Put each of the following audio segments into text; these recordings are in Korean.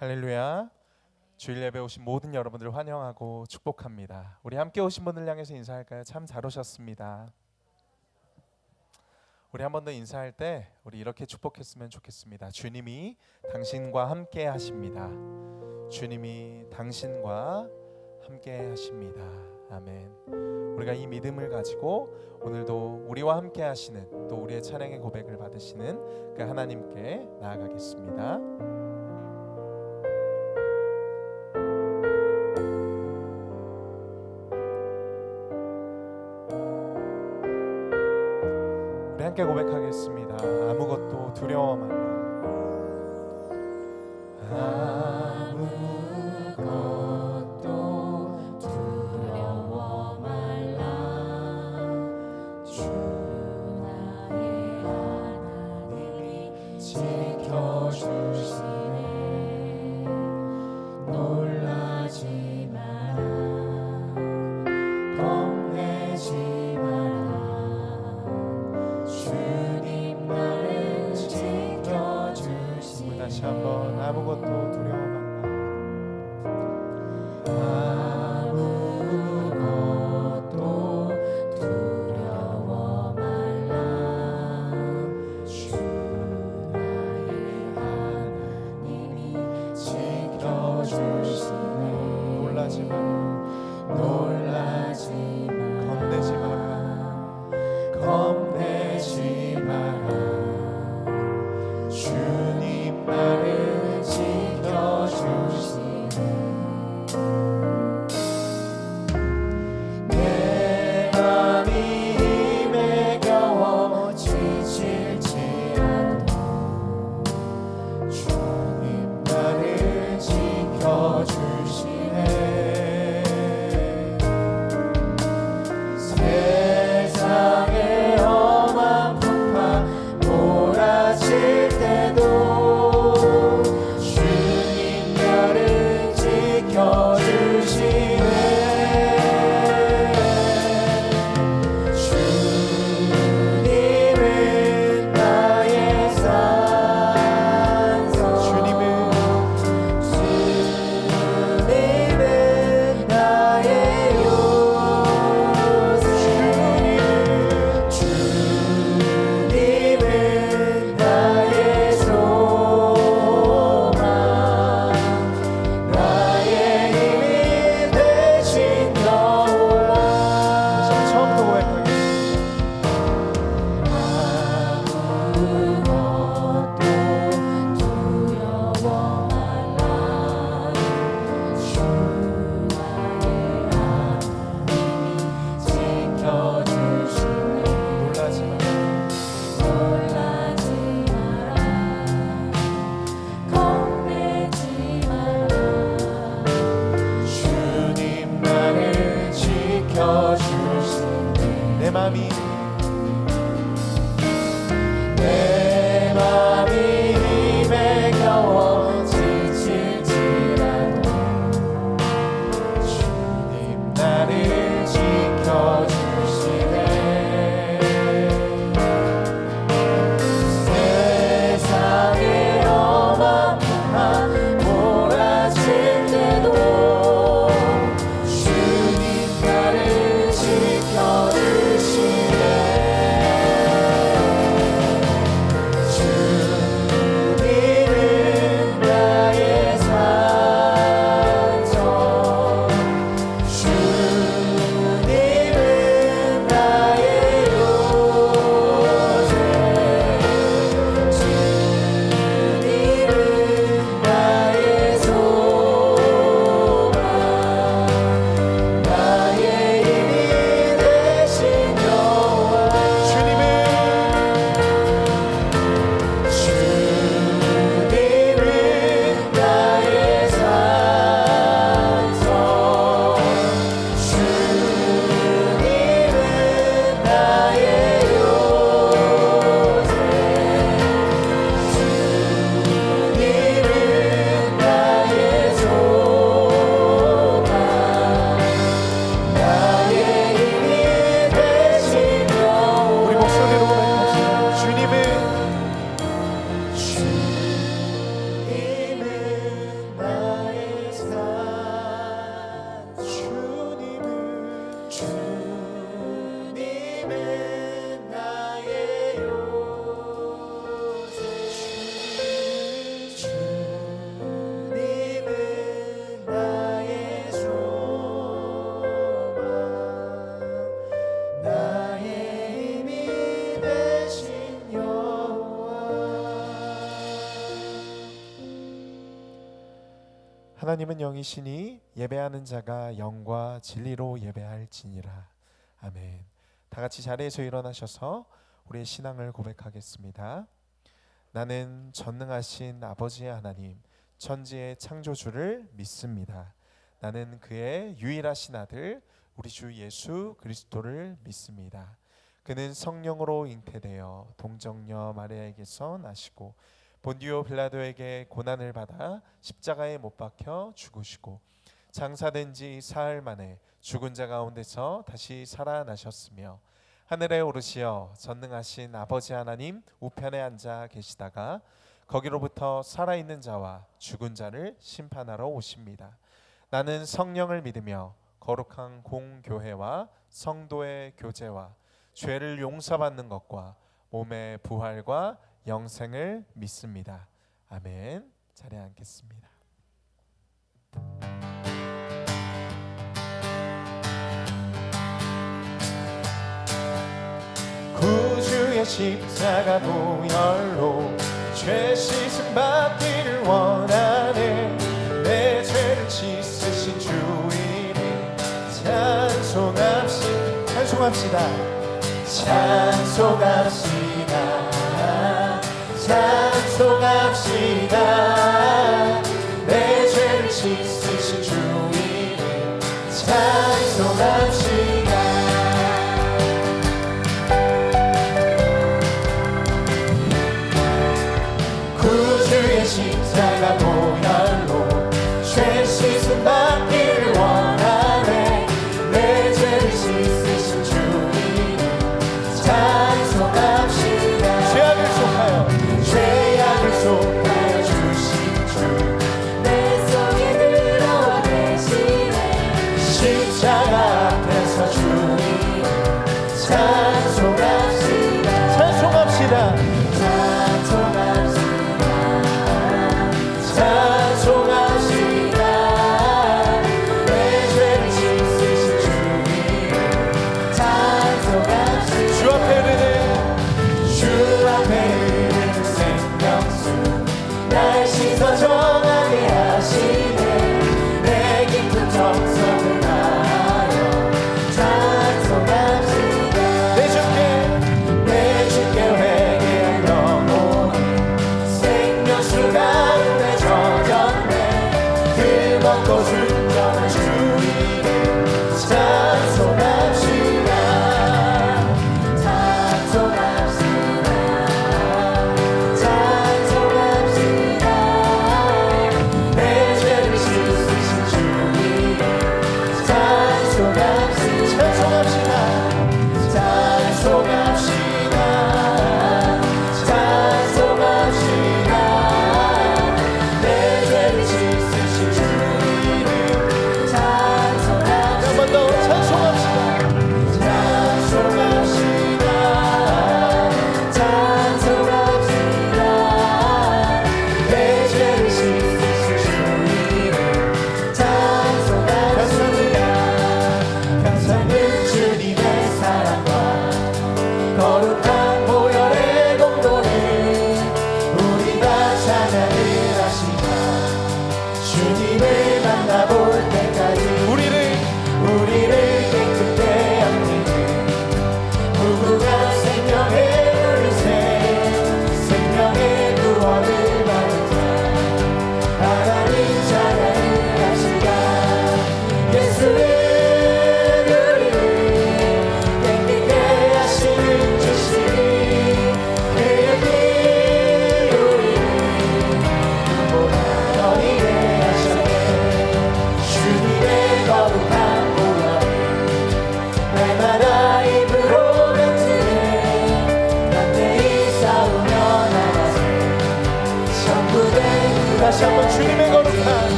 할렐루야. 주일 예배 오신 모든 여러분들 환영하고 축복합니다. 우리 함께 오신 분들 향해서 인사할까요? 참 잘 오셨습니다. 우리 한 번 더 인사할 때 우리 이렇게 축복했으면 좋겠습니다. 주님이 당신과 함께 하십니다. 주님이 당신과 함께 하십니다. 아멘. 우리가 이 믿음을 가지고 오늘도 우리와 함께 하시는, 또 우리의 찬양의 고백을 받으시는 그 하나님께 나아가겠습니다. 우리 함께 고백하겠습니다. 아무것도 두려워 말라. 아무것도 두려워 말라. 주 나의 하나님이 지켜주시네. 놀라지 마라. 겁내지 마라. 주님 나를 지켜주시네. 다시 한번 아무것도 두려워 말라. 아무것도 두려워 말라. 주 나의 하나님이 지켜주시네. 놀라지 마라. 놀라지 마라. 겁내지 마라. 겁내지 마라. 주님 나를 지켜주시네. 내 맘이 힘에 겨워 지칠지라도 주님 나를 지켜주시네. 세상의 험한 풍파 몰아칠 때도 주님 나를 지켜주시네. 주님은 나의 산성. 주님은 나의 요새. 주님은 나의 소망. 나의 힘이 되신 여호와. 처음부터 고백하겠습니다. 아무것도 두려워 말라. 주 나의 하나님이 지켜주시네. 놀라지 마라. 놀라지 마라. 겁내지 마라. 주님 나를 지켜주시네. 내 맘이 내 맘이 힘에 겨워 지칠지라도 주님 나를 지켜주시네. 세상의 험한 풍파 몰아칠 때도 주님 나를 지켜주시네. 주님은 나의 요새 주님은 나의 소망 나의 힘이 되신 여호와. 하나님은 영이시니 예배하는 자가 영과 진리로 예배할지니라. 아멘. 다 같이 자리에서 일어나셔서 우리의 신앙을 고백하겠습니다. 나는 전능하신 아버지의 하나님, 천지의 창조주를 믿습니다. 나는 그의 유일하신 아들 우리 주 예수 그리스도를 믿습니다. 그는 성령으로 잉태되어 동정녀 마리아에게서 나시고 본디오 빌라도에게 고난을 받아 십자가에 못 박혀 죽으시고 장사된 지 사흘 만에 죽은 자 가운데서 다시 살아나셨으며 하늘에 오르시어 전능하신 아버지 하나님 우편에 앉아 계시다가 거기로부터 살아있는 자와 죽은 자를 심판하러 오십니다. 나는 성령을 믿으며 거룩한 공교회와 성도의 교제와 죄를 용서받는 것과 몸의 부활과 영생을 믿습니다. 아멘. 자리에 앉겠습니다. 구주의 십자가 보혈로 죄 씻음 받기를 원하네. 내 죄를 씻으신 주 이름 찬송합시다. 찬송합시다. 내 죄를 씻으신 주 이름 찬송합시다. 구주의 십자가 보혈로 죄 씻음 받기를 원하네. 내 죄를 씻으신 주 이름 찬송합시다. 죄악을 속하여 주신 주 내 속에 들어와 계시네. 십자가 앞에서 주 이름 찬송합시다. 찬송합시다. 내 죄를 씻으신 주 이름 찬송합시다. 주 앞에 흐르는 생명수 날 씻어 정하게 하시네. 내 깊은 정성을 다하여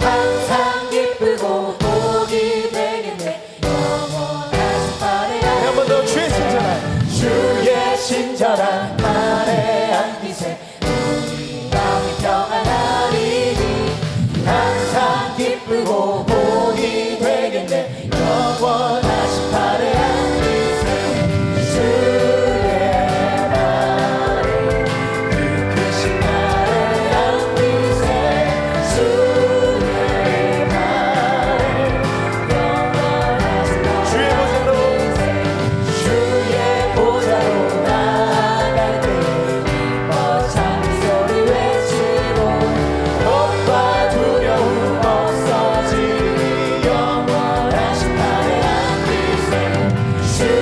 항상 기쁘고 복이 되겠네. 영원하신 발에 한 번 더 주의 친절한 주의 친절한 발에 안기세 우리 마음이 평안하리니 항상 기쁘고 복이 되겠네. 영원하신 발에 안기세 주의 발에 그 크신 발에 안기세 주의 발에 영원하신 발에 주의 보좌로 주의 보좌로 나아갈 때 기뻐 찬미 소리 외치고 겁과 두려움 없어지니 영원하신 발에 안기세 주의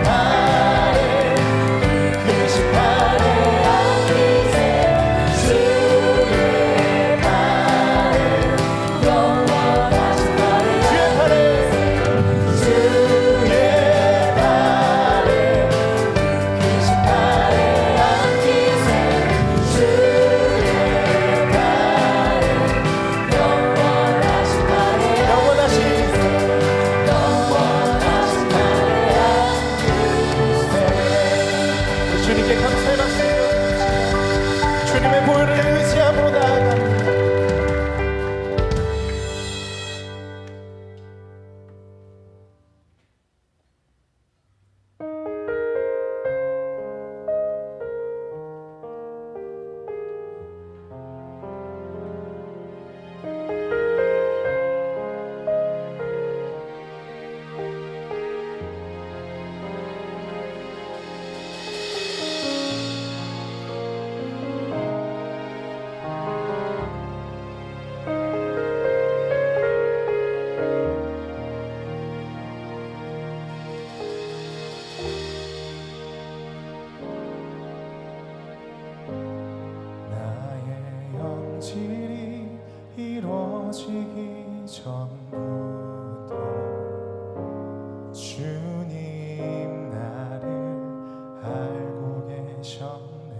발에 크신 발에 안기세 주의 발에 영원하신 발에 주의 팔에 주의 발에 크신 발에 안기세 주의 발에 영원하신 발에 영원하신 영원하신 발에 안기세 주님께 감사의 박수 주님의 보혈을 의지함으로 나아갑니다. 나의 영질이 이루어지기 전부터 주님 나를 알고 계셨네.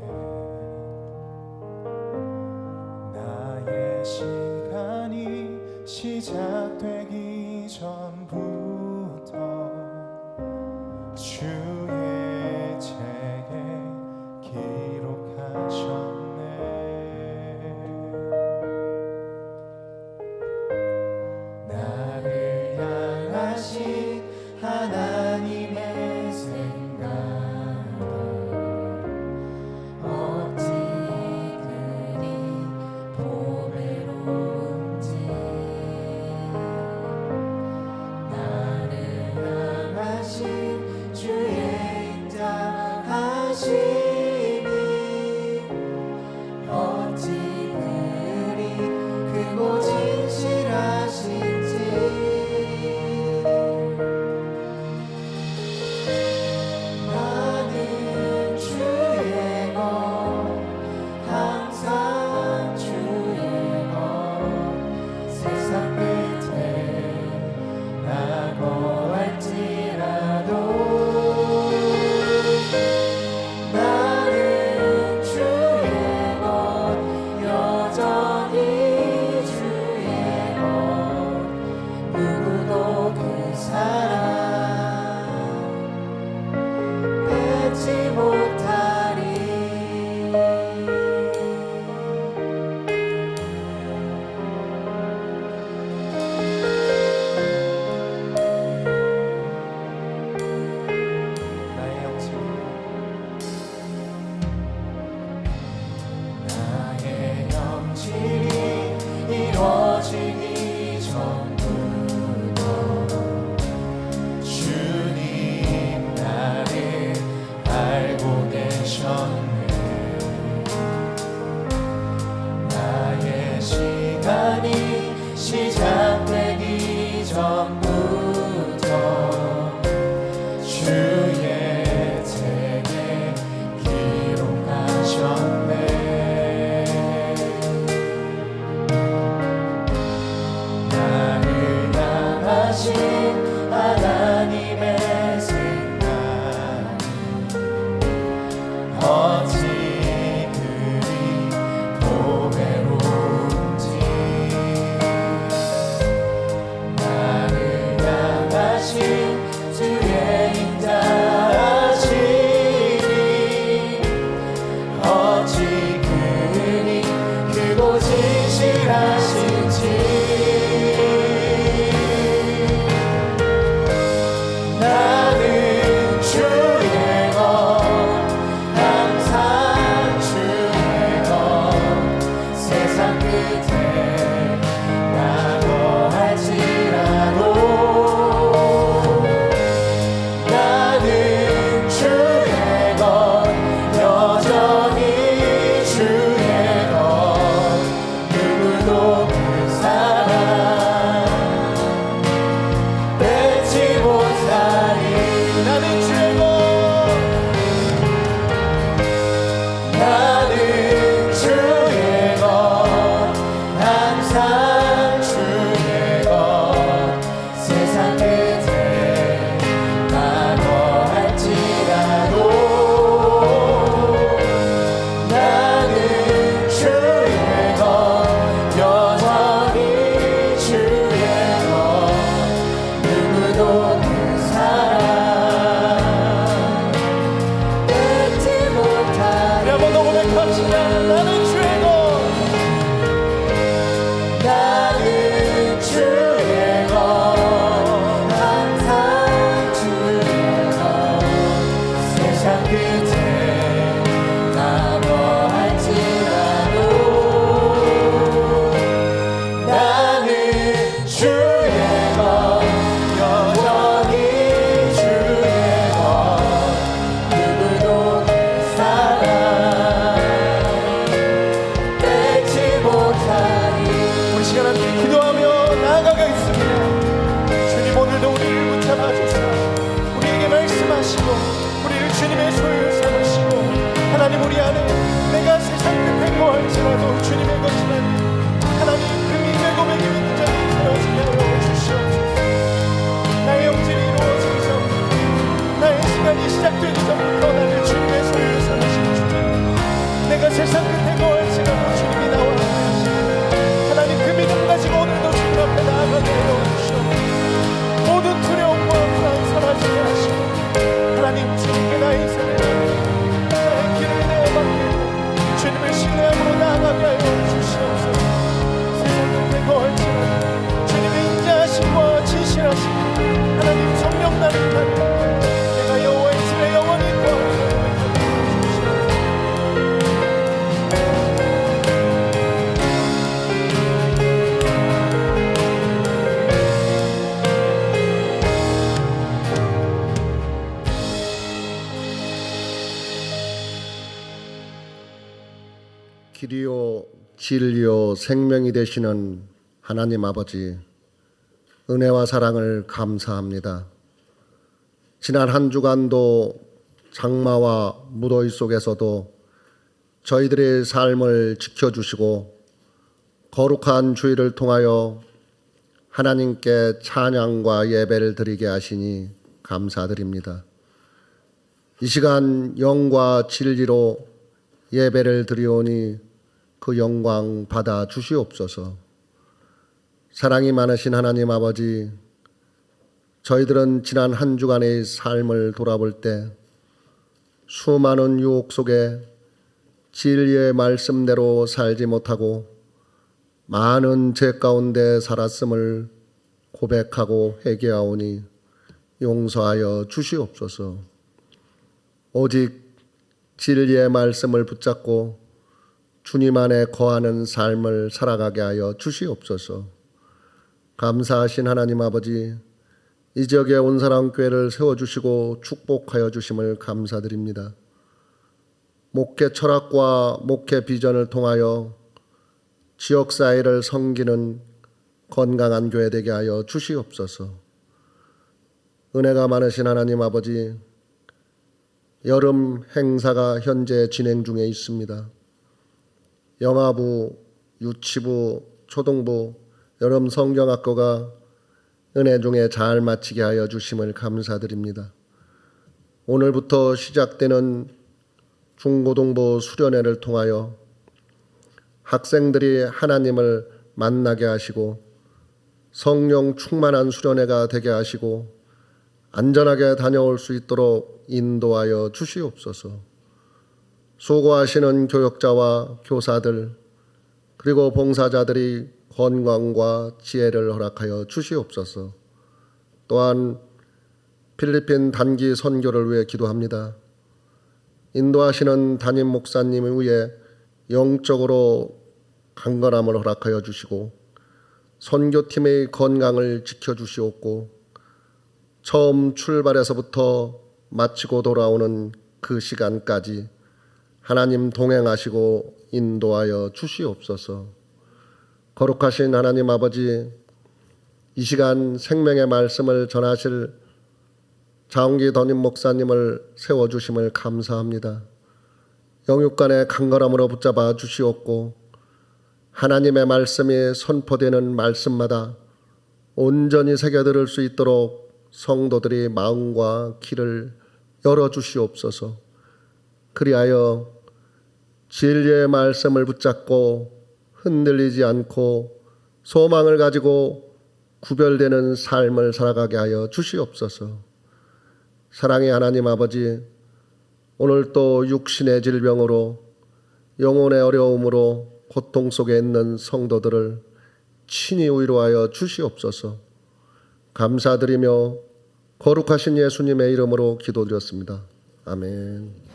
나의 시간이 시작되기 전부터 주의 책에 기록하셨네. 나를 향하신 하나님의 생각이 어찌 그리 보배로운지 항상 주의 것 세상 끝에 나고 할지라도 나는 주의 것 여전히 주의 것 누구도 그 사랑 뺏지 못하리. 한번 더 고백합시다. 나는 주의 것 나는 주의 것 항상 주의 것 세상 끝에 나고 할지라도 나는 주의 것 여전히 주의 것 누구도 그 사랑 뺏지 못하리. 우리 시간 함께 기도하며 나아가겠습니다. 주님 오늘도 우리를 붙잡아 주사 우리에게 말씀하시고 우리를 주님의 소유로 삼으시고 하나님 우리 안에 내가 세상 끝에 거할지라도 주님의 것이라니 하나님 그 믿음의 고백이 믿는 자들이 되어지게 하여 주시옵소서. 나의 영질이 이루어지기 전부터 나의 시간이 시작되기 전부터 나를 주님의 소유로 삼으신 주님 내가 세상 끝에 거할지라도 주님이 나와 함께하시고 하나님 그 믿음 가지고 오늘도 주님 앞에 나아가게 하여 주시옵소서. 모든 두려움과 불안 사라지게 하시고 하나님 주님께 나의 인생을 나의 길을 내어받게 주님을 신뢰함으로 나아가게 하여 주시옵소서. 세상 끝에 거할지라도 주님의 인자하심과 진실하심 하나님 성령 나를 따르 내가 여호와의 집에 영원히 거하게 하여 주시옵소서. 길이요 진리요 생명이 되시는 하나님 아버지, 은혜와 사랑을 감사합니다. 지난 한 주간도 장마와 무더위 속에서도 저희들의 삶을 지켜주시고 거룩한 주일을 통하여 하나님께 찬양과 예배를 드리게 하시니 감사드립니다. 이 시간 영과 진리로 예배를 드리오니 그 영광 받아 주시옵소서. 사랑이 많으신 하나님 아버지, 저희들은 지난 한 주간의 삶을 돌아볼 때 수많은 유혹 속에 진리의 말씀대로 살지 못하고 많은 죄 가운데 살았음을 고백하고 회개하오니 용서하여 주시옵소서. 오직 진리의 말씀을 붙잡고 주님 안에 거하는 삶을 살아가게 하여 주시옵소서. 감사하신 하나님 아버지, 이 지역에 온사랑교회를 세워주시고 축복하여 주심을 감사드립니다. 목회 철학과 목회 비전을 통하여 지역사회를 섬기는 건강한 교회 되게 하여 주시옵소서. 은혜가 많으신 하나님 아버지, 여름 행사가 현재 진행 중에 있습니다. 영아부, 유치부, 초등부, 여름 성경학교가 은혜 중에 잘 마치게 하여 주심을 감사드립니다. 오늘부터 시작되는 중고등부 수련회를 통하여 학생들이 하나님을 만나게 하시고 성령 충만한 수련회가 되게 하시고 안전하게 다녀올 수 있도록 인도하여 주시옵소서. 수고하시는 교역자와 교사들 그리고 봉사자들이 건강과 지혜를 허락하여 주시옵소서. 또한 필리핀 단기 선교를 위해 기도합니다. 인도하시는 담임 목사님을 위해 영적으로 강건함을 허락하여 주시고 선교팀의 건강을 지켜주시옵고 처음 출발해서부터 마치고 돌아오는 그 시간까지 하나님 동행하시고 인도하여 주시옵소서. 거룩하신 하나님 아버지, 이 시간 생명의 말씀을 전하실 자홍기 담임 목사님을 세워주심을 감사합니다. 영육간의 강건함으로 붙잡아 주시옵고 하나님의 말씀이 선포되는 말씀마다 온전히 새겨들을 수 있도록 성도들이 마음과 귀를 열어주시옵소서. 그리하여 진리의 말씀을 붙잡고 흔들리지 않고 소망을 가지고 구별되는 삶을 살아가게 하여 주시옵소서. 사랑의 하나님 아버지, 오늘 또 육신의 질병으로 영혼의 어려움으로 고통 속에 있는 성도들을 친히 위로하여 주시옵소서. 감사드리며 거룩하신 예수님의 이름으로 기도드렸습니다. 아멘.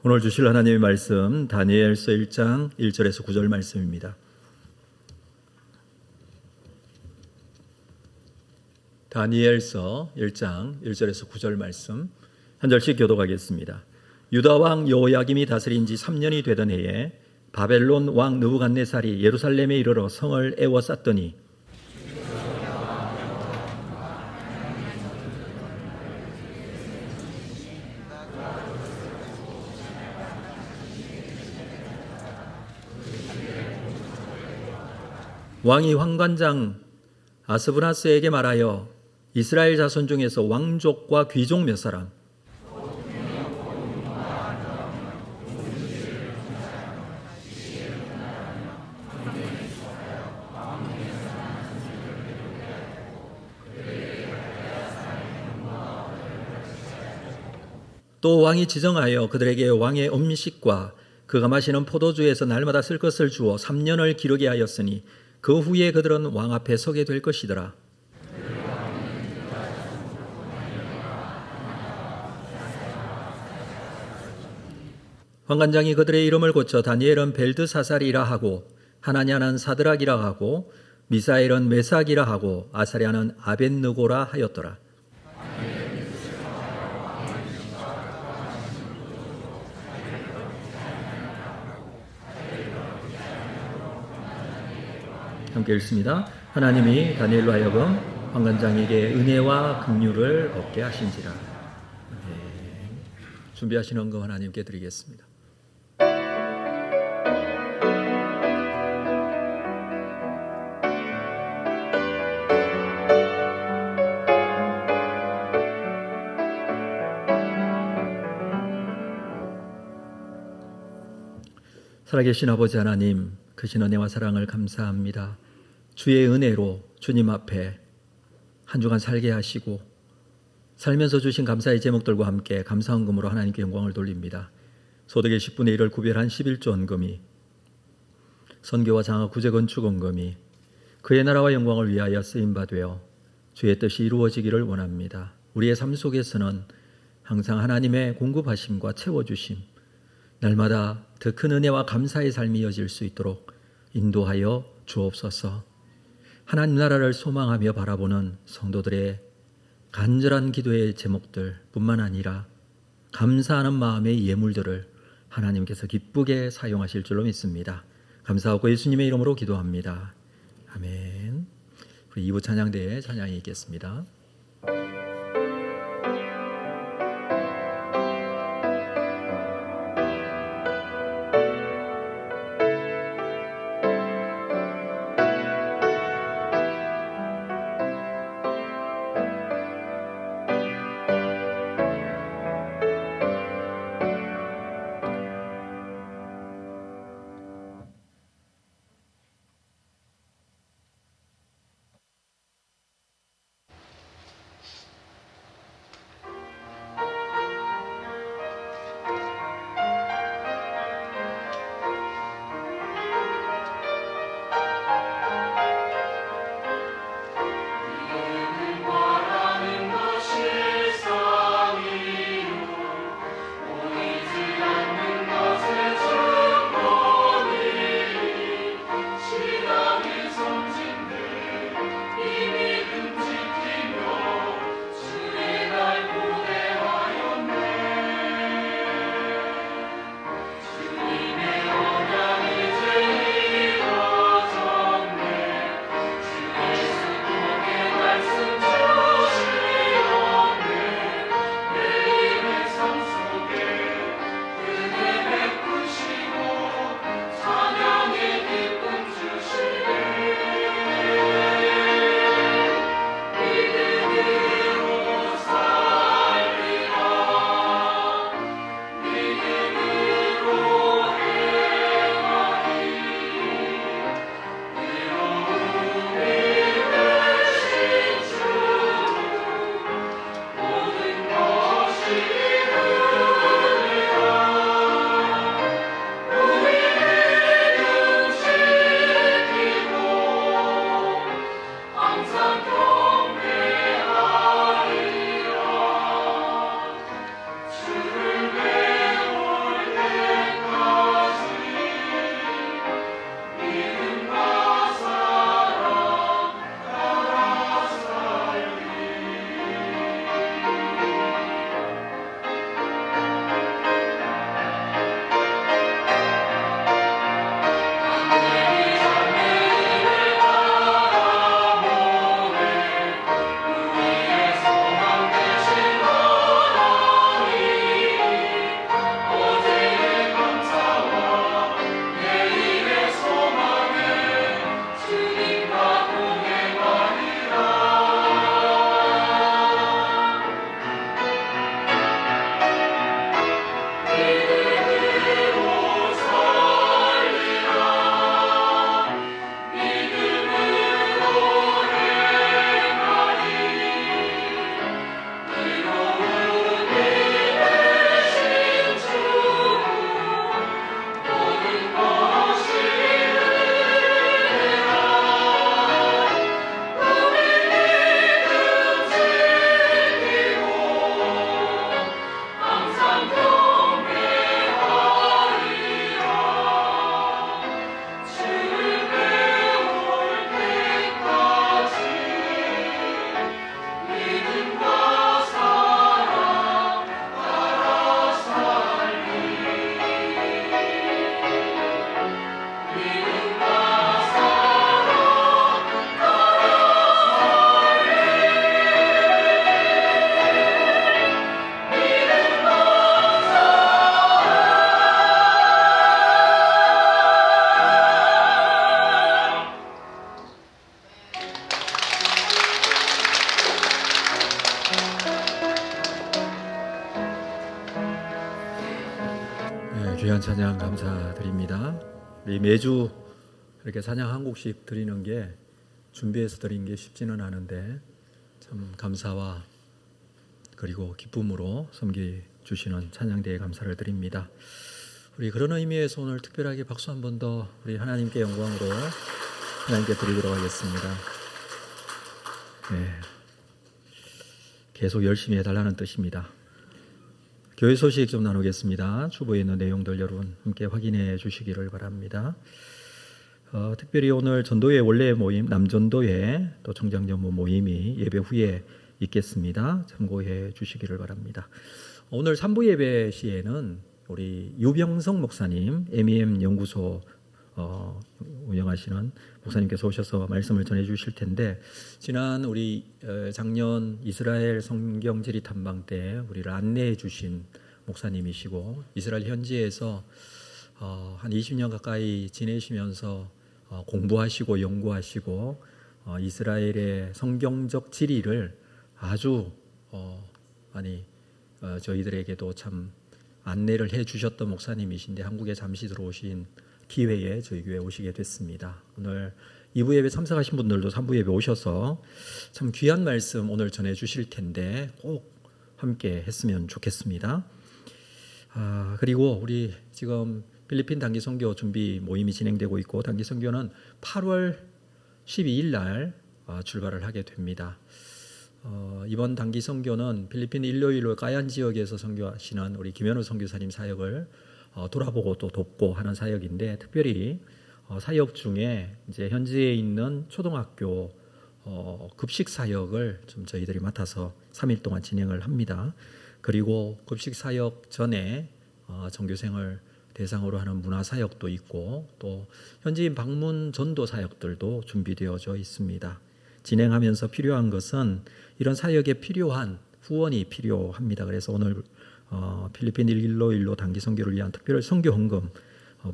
오늘 주실 하나님의 말씀 다니엘서 1장 1절에서 9절 말씀입니다. 다니엘서 1장 1절에서 9절 말씀 한 절씩 교독하겠습니다. 유다 왕 여호야김이 다스린 지 3년이 되던 해에 바벨론 왕 느부갓네살이 예루살렘에 이르러 성을 에워쌌더니 왕이 황관장 아스브나스에게 말하여 이스라엘 자손 중에서 왕족과 귀족 몇 사람 또 왕이 지정하여 그들에게 왕의 음식과 그가 마시는 포도주에서 날마다 쓸 것을 주어 3년을 기르게 하였으니 그 후에 그들은 왕 앞에 서게 될 것이더라. 황관장이 그들의 이름을 고쳐 다니엘은 벨드사살이라 하고 하나냐는 사드락이라 하고 미사엘은 메삭이라 하고 아사랴는 아벳느고라 하였더라. 함께 읽습니다. 하나님이 다니엘로 하여금 황관장에게 은혜와 긍휼을 얻게 하신지라. 네. 준비하시는 거 하나님께 드리겠습니다. 살아계신 아버지 하나님, 크신 은혜와 사랑을 감사합니다. 주의 은혜로 주님 앞에 한 주간 살게 하시고 살면서 주신 감사의 제목들과 함께 감사헌금으로 하나님께 영광을 돌립니다. 소득의 10분의 1을 구별한 11조 헌금이 선교와 장학 구제 건축 헌금이 그의 나라와 영광을 위하여 쓰임받되어 주의 뜻이 이루어지기를 원합니다. 우리의 삶 속에서는 항상 하나님의 공급하심과 채워주심, 날마다 더 큰 은혜와 감사의 삶이 이어질 수 있도록 인도하여 주옵소서. 하나님 나라를 소망하며 바라보는 성도들의 간절한 기도의 제목들 뿐만 아니라 감사하는 마음의 예물들을 하나님께서 기쁘게 사용하실 줄로 믿습니다. 감사하고 예수님의 이름으로 기도합니다. 아멘. 우리 2부 찬양대에 찬양이 있겠습니다. 귀한 찬양 감사드립니다. 우리 매주 이렇게 찬양 한 곡씩 드리는 게 준비해서 드리는 게 쉽지는 않은데 참 감사와 그리고 기쁨으로 섬기 주시는 찬양대에 감사를 드립니다. 우리 그런 의미에서 오늘 특별하게 박수 한 번 더 우리 하나님께 영광으로 하나님께 드리도록 하겠습니다. 네. 계속 열심히 해달라는 뜻입니다. 교회 소식 좀 나누겠습니다. 주보에 있는 내용들 여러분 함께 확인해 주시기를 바랍니다. 특별히 오늘 전도회 원래 모임 남전도회 또 청장전무 모임이 예배 후에 있겠습니다. 참고해 주시기를 바랍니다. 오늘 3부 예배 시에는 우리 유병성 목사님 MEM 연구소 운영하시는 목사님께서 오셔서 말씀을 전해 주실 텐데, 지난 우리 작년 이스라엘 성경 지리 탐방 때 우리를 안내해 주신 목사님이시고 이스라엘 현지에서 한 20년 가까이 지내시면서 공부하시고 연구하시고 이스라엘의 성경적 지리를 아주 많이 저희들에게도 참 안내를 해 주셨던 목사님이신데 한국에 잠시 들어오신 기회에 저희 교회에 오시게 됐습니다. 오늘 2부 예배 참석하신 분들도 3부 예배 오셔서 참 귀한 말씀 오늘 전해 주실 텐데 꼭 함께 했으면 좋겠습니다. 그리고 우리 지금 필리핀 단기 선교 준비 모임이 진행되고 있고 단기 선교는 8월 12일 날 출발을 하게 됩니다. 이번 단기 선교는 필리핀 일로일로 까얀 지역에서 선교하시는 우리 김현우 선교사님 사역을 돌아보고 또 돕고 하는 사역인데, 특별히 사역 중에 이제 현지에 있는 초등학교 급식 사역을 좀 저희들이 맡아서 3일 동안 진행을 합니다. 그리고 급식 사역 전에 전교생을 대상으로 하는 문화 사역도 있고 또 현지인 방문 전도 사역들도 준비되어져 있습니다. 진행하면서 필요한 것은 이런 사역에 필요한 후원이 필요합니다. 그래서 오늘 필리핀 111로 단기 선교를 위한 특별 선교 헌금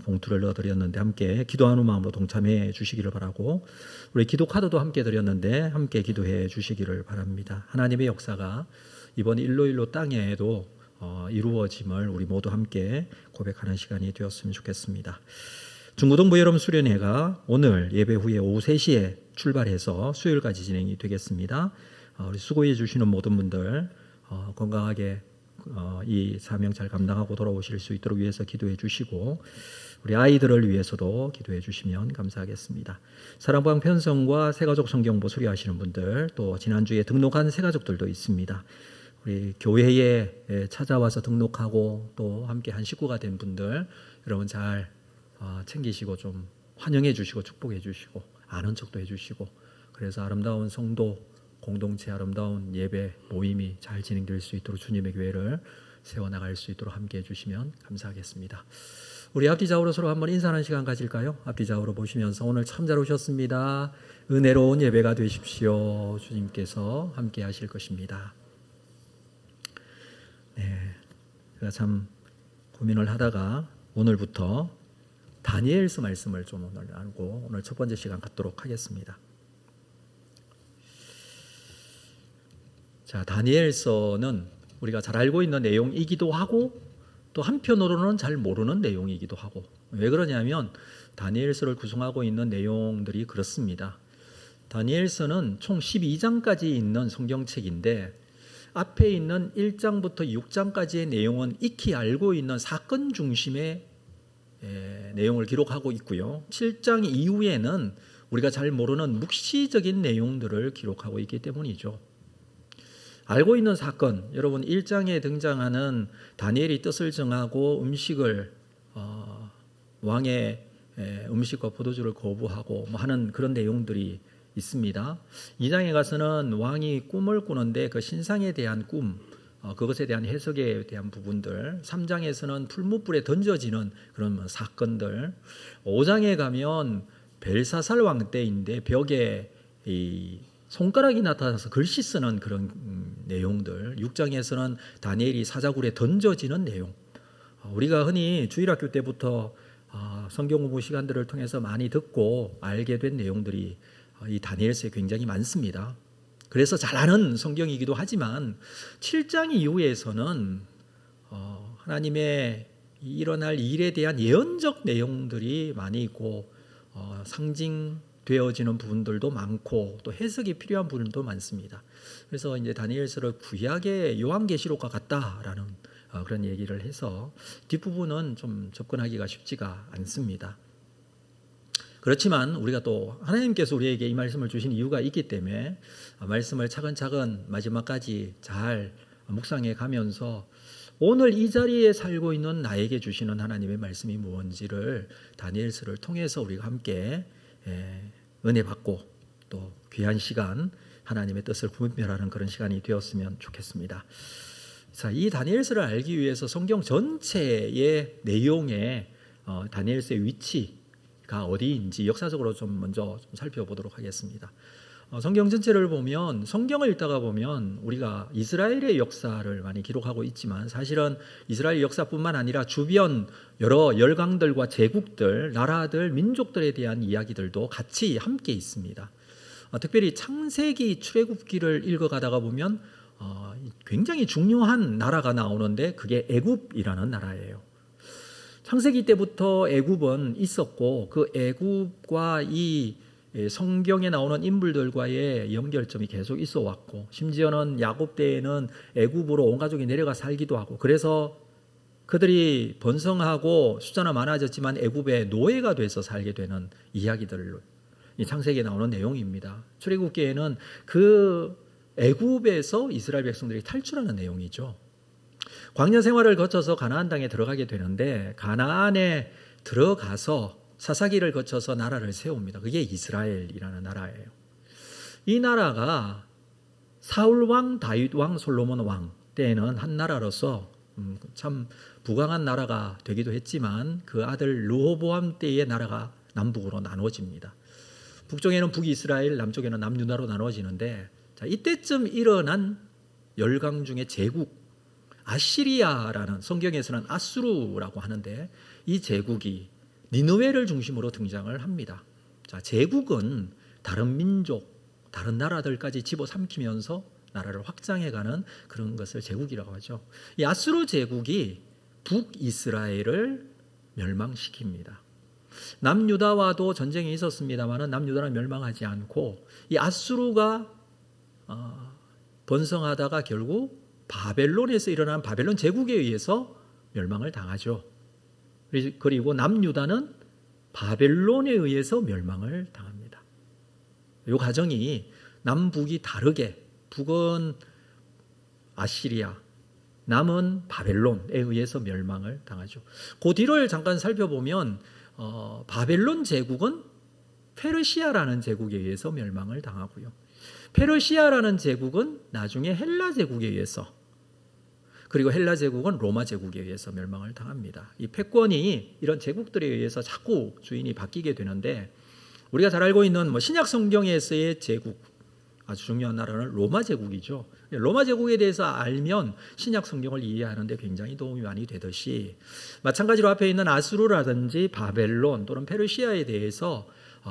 봉투를 넣어드렸는데 함께 기도하는 마음으로 동참해 주시기를 바라고, 우리 기도 카드도 함께 드렸는데 함께 기도해 주시기를 바랍니다. 하나님의 역사가 이번 111로 땅에도 이루어짐을 우리 모두 함께 고백하는 시간이 되었으면 좋겠습니다. 중고등부 여름 수련회가 오늘 예배 후에 오후 3시에 출발해서 수요일까지 진행이 되겠습니다. 우리 수고해 주시는 모든 분들 건강하게 이 사명 잘 감당하고 돌아오실 수 있도록 위해서 기도해 주시고, 우리 아이들을 위해서도 기도해 주시면 감사하겠습니다. 사랑방 편성과 새가족 성경보 수료하시는 분들, 또 지난주에 등록한 새가족들도 있습니다. 우리 교회에 찾아와서 등록하고 또 함께 한 식구가 된 분들 여러분 잘 챙기시고 좀 환영해 주시고 축복해 주시고 아는 척도 해 주시고, 그래서 아름다운 성도 공동체 아름다운 예배 모임이 잘 진행될 수 있도록 주님의 교회를 세워나갈 수 있도록 함께 해주시면 감사하겠습니다. 우리 앞뒤 좌우로 서로 한번 인사하는 시간 가질까요? 앞뒤 좌우로 보시면서 오늘 참 잘 오셨습니다. 은혜로운 예배가 되십시오. 주님께서 함께 하실 것입니다. 네, 제가 참 고민을 하다가 오늘부터 다니엘서 말씀을 좀 오늘 나누고 오늘 첫 번째 시간 갖도록 하겠습니다. 자, 다니엘서는 우리가 잘 알고 있는 내용이기도 하고 또 한편으로는 잘 모르는 내용이기도 하고, 왜 그러냐면 다니엘서를 구성하고 있는 내용들이 그렇습니다. 다니엘서는 총 12장까지 있는 성경책인데 앞에 있는 1장부터 6장까지의 내용은 익히 알고 있는 사건 중심의 내용을 기록하고 있고요. 7장 이후에는 우리가 잘 모르는 묵시적인 내용들을 기록하고 있기 때문이죠. 알고 있는 사건, 여러분 1장에 등장하는 다니엘이 뜻을 정하고 음식을 왕의 음식과 포도주를 거부하고 하는 그런 내용들이 있습니다. 2장에 가서는 왕이 꿈을 꾸는데 그 신상에 대한 꿈, 그것에 대한 해석에 대한 부분들, 3장에서는 풀무불에 던져지는 그런 사건들, 5장에 가면 벨사살 왕 때인데 벽에 이 손가락이 나타나서 글씨 쓰는 그런 내용들, 6장에서는 다니엘이 사자굴에 던져지는 내용, 우리가 흔히 주일학교 때부터 성경 공부 시간들을 통해서 많이 듣고 알게 된 내용들이 이 다니엘서에 굉장히 많습니다. 그래서 잘 아는 성경이기도 하지만 7장 이후에서는 하나님의 일어날 일에 대한 예언적 내용들이 많이 있고 상징되어지는 부분들도 많고 또 해석이 필요한 부분도 많습니다. 그래서 이제 다니엘서를 구약의 요한계시록과 같다라는 그런 얘기를 해서 뒷부분은 좀 접근하기가 쉽지가 않습니다. 그렇지만 우리가 또 하나님께서 우리에게 이 말씀을 주신 이유가 있기 때문에 말씀을 차근차근 마지막까지 잘 묵상해 가면서 오늘 이 자리에 살고 있는 나에게 주시는 하나님의 말씀이 무엇인지를 다니엘서를 통해서 우리가 함께 은혜 받고 또 귀한 시간 하나님의 뜻을 분별하는 그런 시간이 되었으면 좋겠습니다. 자, 이 다니엘서를 알기 위해서 성경 전체의 내용에 다니엘서의 위치가 어디인지 역사적으로 좀 먼저 좀 살펴보도록 하겠습니다. 성경 전체를 보면 성경을 읽다가 보면 우리가 이스라엘의 역사를 많이 기록하고 있지만 사실은 이스라엘 역사뿐만 아니라 주변 여러 열강들과 제국들, 나라들, 민족들에 대한 이야기들도 같이 함께 있습니다. 특별히 창세기 출애굽기를 읽어가다가 보면 굉장히 중요한 나라가 나오는데 그게 애굽이라는 나라예요. 창세기 때부터 애굽은 있었고 그 애굽과 이 성경에 나오는 인물들과의 연결점이 계속 있어 왔고 심지어는 야곱 때에는 애굽으로 온 가족이 내려가 살기도 하고 그래서 그들이 번성하고 숫자는 많아졌지만 애굽의 노예가 돼서 살게 되는 이야기들로 이 창세기에 나오는 내용입니다. 출애굽기에는 그 애굽에서 이스라엘 백성들이 탈출하는 내용이죠. 광야 생활을 거쳐서 가나안 땅에 들어가게 되는데 가나안에 들어가서 사사기를 거쳐서 나라를 세웁니다. 그게 이스라엘이라는 나라예요. 이 나라가 사울 왕, 다윗 왕, 솔로몬 왕 때에는 한 나라로서 참 부강한 나라가 되기도 했지만 그 아들 르호보암 때의 나라가 남북으로 나눠집니다. 북쪽에는 북이스라엘, 남쪽에는 남유다로 나눠지는데 자, 이때쯤 일어난 열강 중에 제국 아시리아라는 성경에서는 아수르라고 하는데 이 제국이 니느웨를 중심으로 등장을 합니다. 자, 제국은 다른 민족, 다른 나라들까지 집어삼키면서 나라를 확장해가는 그런 것을 제국이라고 하죠. 이 아수르 제국이 북이스라엘을 멸망시킵니다. 남유다와도 전쟁이 있었습니다만 남유다는 멸망하지 않고 이 아수르가 번성하다가 결국 바벨론에서 일어난 바벨론 제국에 의해서 멸망을 당하죠. 그리고 남유다는 바벨론에 의해서 멸망을 당합니다. 이 과정이 남북이 다르게 북은 아시리아, 남은 바벨론에 의해서 멸망을 당하죠. 그 뒤를 잠깐 살펴보면 바벨론 제국은 페르시아라는 제국에 의해서 멸망을 당하고요. 페르시아라는 제국은 나중에 헬라 제국에 의해서 그리고 헬라 제국은 로마 제국에 의해서 멸망을 당합니다. 이 패권이 이런 제국들에 의해서 자꾸 주인이 바뀌게 되는데 우리가 잘 알고 있는 신약 성경에서의 제국 아주 중요한 나라는 로마 제국이죠. 로마 제국에 대해서 알면 신약 성경을 이해하는 데 굉장히 도움이 많이 되듯이 마찬가지로 앞에 있는 아수르라든지 바벨론 또는 페르시아에 대해서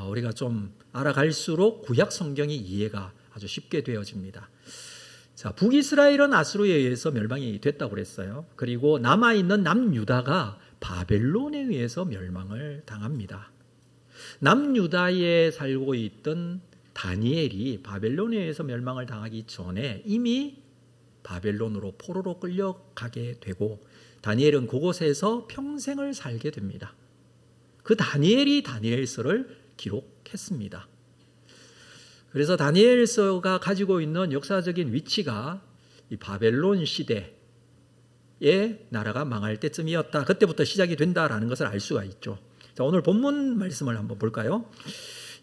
우리가 좀 알아갈수록 구약 성경이 이해가 아주 쉽게 되어집니다. 자, 북이스라엘은 아수르에 의해서 멸망이 됐다고 그랬어요. 그리고 남아있는 남유다가 바벨론에 의해서 멸망을 당합니다. 남유다에 살고 있던 다니엘이 바벨론에 의해서 멸망을 당하기 전에 이미 바벨론으로 포로로 끌려가게 되고 다니엘은 그곳에서 평생을 살게 됩니다. 그 다니엘이 다니엘서를 기록했습니다. 그래서 다니엘서가 가지고 있는 역사적인 위치가 이 바벨론 시대의 나라가 망할 때쯤이었다. 그때부터 시작이 된다라는 것을 알 수가 있죠. 자, 오늘 본문 말씀을 한번 볼까요?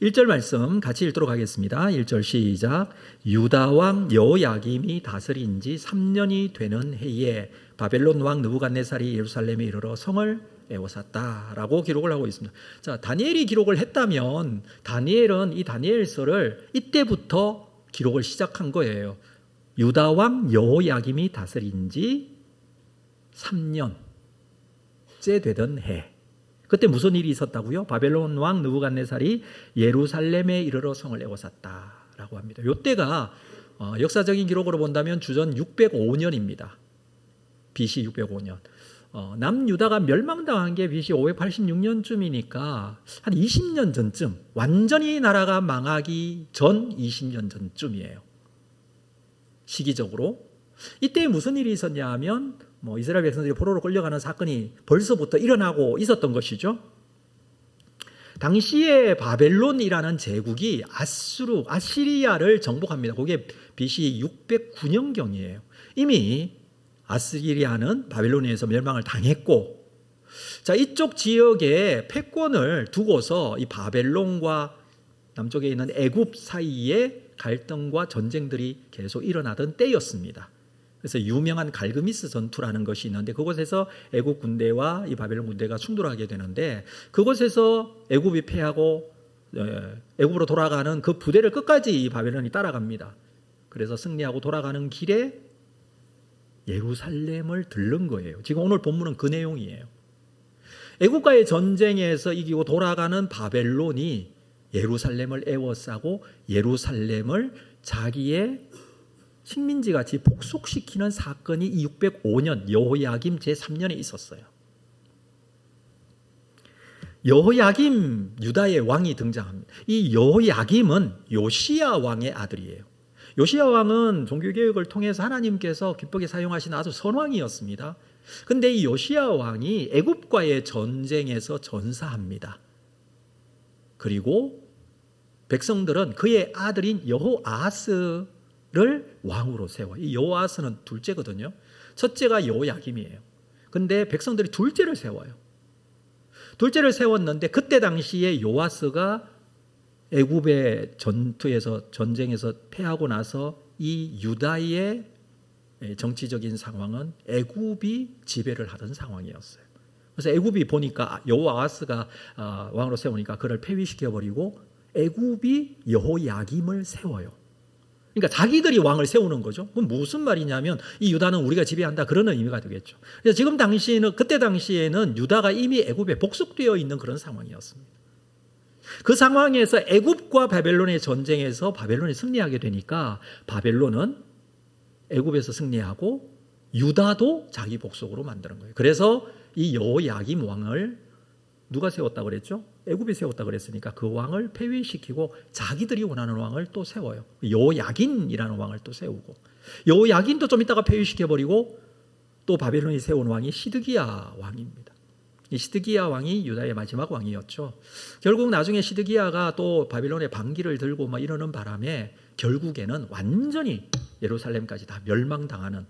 1절 말씀 같이 읽도록 하겠습니다. 1절 시작. 유다 왕 여호야김이 다스린 지 3년이 되는 해에 바벨론 왕 느부갓네살이 예루살렘에 이르러 성을 에워쌌다라고 기록을 하고 있습니다. 자, 다니엘이 기록을 했다면 다니엘은 이 다니엘서를 이때부터 기록을 시작한 거예요. 유다 왕 여호야김이 다스린 지 3년째 되던 해. 그때 무슨 일이 있었다고요? 바벨론 왕 느부갓네살이 예루살렘에 이르러 성을 에워쌌다라고 합니다. 이때가 역사적인 기록으로 본다면 주전 605년입니다. BC 605년. 남유다가 멸망당한 게 BC 586년쯤이니까 한 20년 전쯤, 완전히 나라가 망하기 전 20년 전쯤이에요. 시기적으로. 이때 무슨 일이 있었냐 하면 이스라엘 백성들이 포로로 끌려가는 사건이 벌써부터 일어나고 있었던 것이죠. 당시에 바벨론이라는 제국이 아시리아를 정복합니다. 그게 BC 609년경이에요. 이미 아시리아는 바벨론에 의해서 멸망을 당했고, 자, 이쪽 지역에 패권을 두고서 이 바벨론과 남쪽에 있는 애굽 사이에 갈등과 전쟁들이 계속 일어나던 때였습니다. 그래서 유명한 갈그미스 전투라는 것이 있는데, 그곳에서 애굽 군대와 이 바벨론 군대가 충돌하게 되는데, 그곳에서 애굽이 패하고 애굽으로 돌아가는 그 부대를 끝까지 이 바벨론이 따라갑니다. 그래서 승리하고 돌아가는 길에 예루살렘을 들른 거예요. 지금 오늘 본문은 그 내용이에요. 애굽과의 전쟁에서 이기고 돌아가는 바벨론이 예루살렘을 에워싸고 예루살렘을 자기의 식민지같이 복속시키는 사건이 이 605년 여호야김 제3년에 있었어요. 여호야김 유다의 왕이 등장합니다. 이 여호야김은 요시야 왕의 아들이에요. 요시야 왕은 종교개혁을 통해서 하나님께서 기쁘게 사용하신 아주 선왕이었습니다. 그런데 이 요시야 왕이 애굽과의 전쟁에서 전사합니다. 그리고 백성들은 그의 아들인 여호아스를 왕으로 세워요. 이 여호아스는 둘째거든요. 첫째가 여호야김이에요. 그런데 백성들이 둘째를 세워요. 둘째를 세웠는데 그때 당시에 여호아스가 애굽의 전쟁에서 패하고 나서 이 유다의 정치적인 상황은 애굽이 지배를 하던 상황이었어요. 그래서 애굽이 보니까 여호아스가 왕으로 세우니까 그를 폐위시켜버리고 애굽이 여호야김을 세워요. 그러니까 자기들이 왕을 세우는 거죠. 그럼 무슨 말이냐면 이 유다는 우리가 지배한다, 그런 의미가 되겠죠. 그래서 지금 당시에는, 그때 당시에는 유다가 이미 애굽에 복속되어 있는 그런 상황이었습니다. 그 상황에서 애굽과 바벨론의 전쟁에서 바벨론이 승리하게 되니까 바벨론은 애굽에서 승리하고 유다도 자기 복속으로 만드는 거예요. 그래서 이 여호야김 왕을 누가 세웠다고 그랬죠? 애굽이 세웠다고 그랬으니까 그 왕을 폐위시키고 자기들이 원하는 왕을 또 세워요. 여호야긴이라는 왕을 또 세우고, 여호야긴도 좀 있다가 폐위시켜버리고 또 바벨론이 세운 왕이 시드기야 왕입니다. 이 시드기야 왕이 유다의 마지막 왕이었죠. 결국 나중에 시드기야가 또 바벨론의 반기를 들고 막 이러는 바람에 결국에는 완전히 예루살렘까지 다 멸망당하는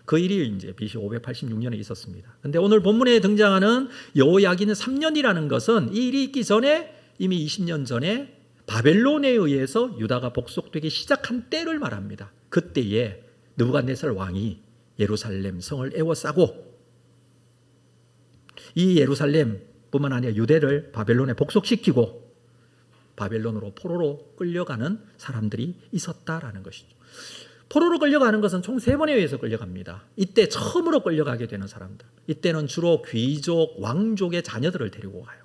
그 일이 이제 BC 586년에 있었습니다. 그런데 오늘 본문에 등장하는 여호야긴은 3년이라는 것은 이 일이 있기 전에 이미 20년 전에 바벨론에 의해서 유다가 복속되기 시작한 때를 말합니다. 그때에 느부갓네살 왕이 예루살렘 성을 에워싸고 이 예루살렘뿐만 아니라 유대를 바벨론에 복속시키고 바벨론으로 포로로 끌려가는 사람들이 있었다라는 것이죠. 포로로 끌려가는 것은 총 3번에 의해서 끌려갑니다. 이때 처음으로 끌려가게 되는 사람들, 이때는 주로 귀족, 왕족의 자녀들을 데리고 가요.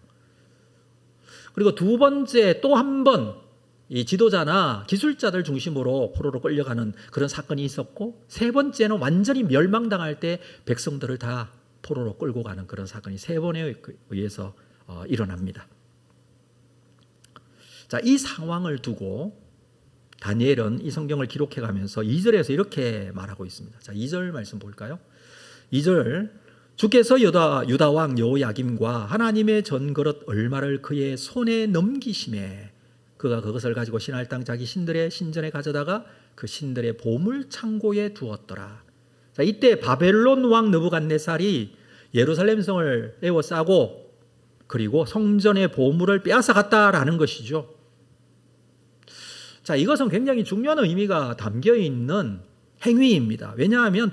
그리고 두 번째 또 한 번 이 지도자나 기술자들 중심으로 포로로 끌려가는 그런 사건이 있었고, 세 번째는 완전히 멸망당할 때 백성들을 다 포로로 끌고 가는 그런 사건이 3번에 의해서 일어납니다. 자, 이 상황을 두고 다니엘은 이 성경을 기록해 가면서 2절에서 이렇게 말하고 있습니다. 자, 2절 말씀 볼까요? 2절, 주께서 유다 왕 여호야김과 하나님의 전그릇 얼마를 그의 손에 넘기심에 그가 그것을 가지고 신할 땅 자기 신들의 신전에 가져다가 그 신들의 보물 창고에 두었더라. 자, 이때 바벨론 왕 느부갓네살이 예루살렘 성을 에워싸고 그리고 성전의 보물을 빼앗아갔다라는 것이죠. 자, 이것은 굉장히 중요한 의미가 담겨 있는 행위입니다. 왜냐하면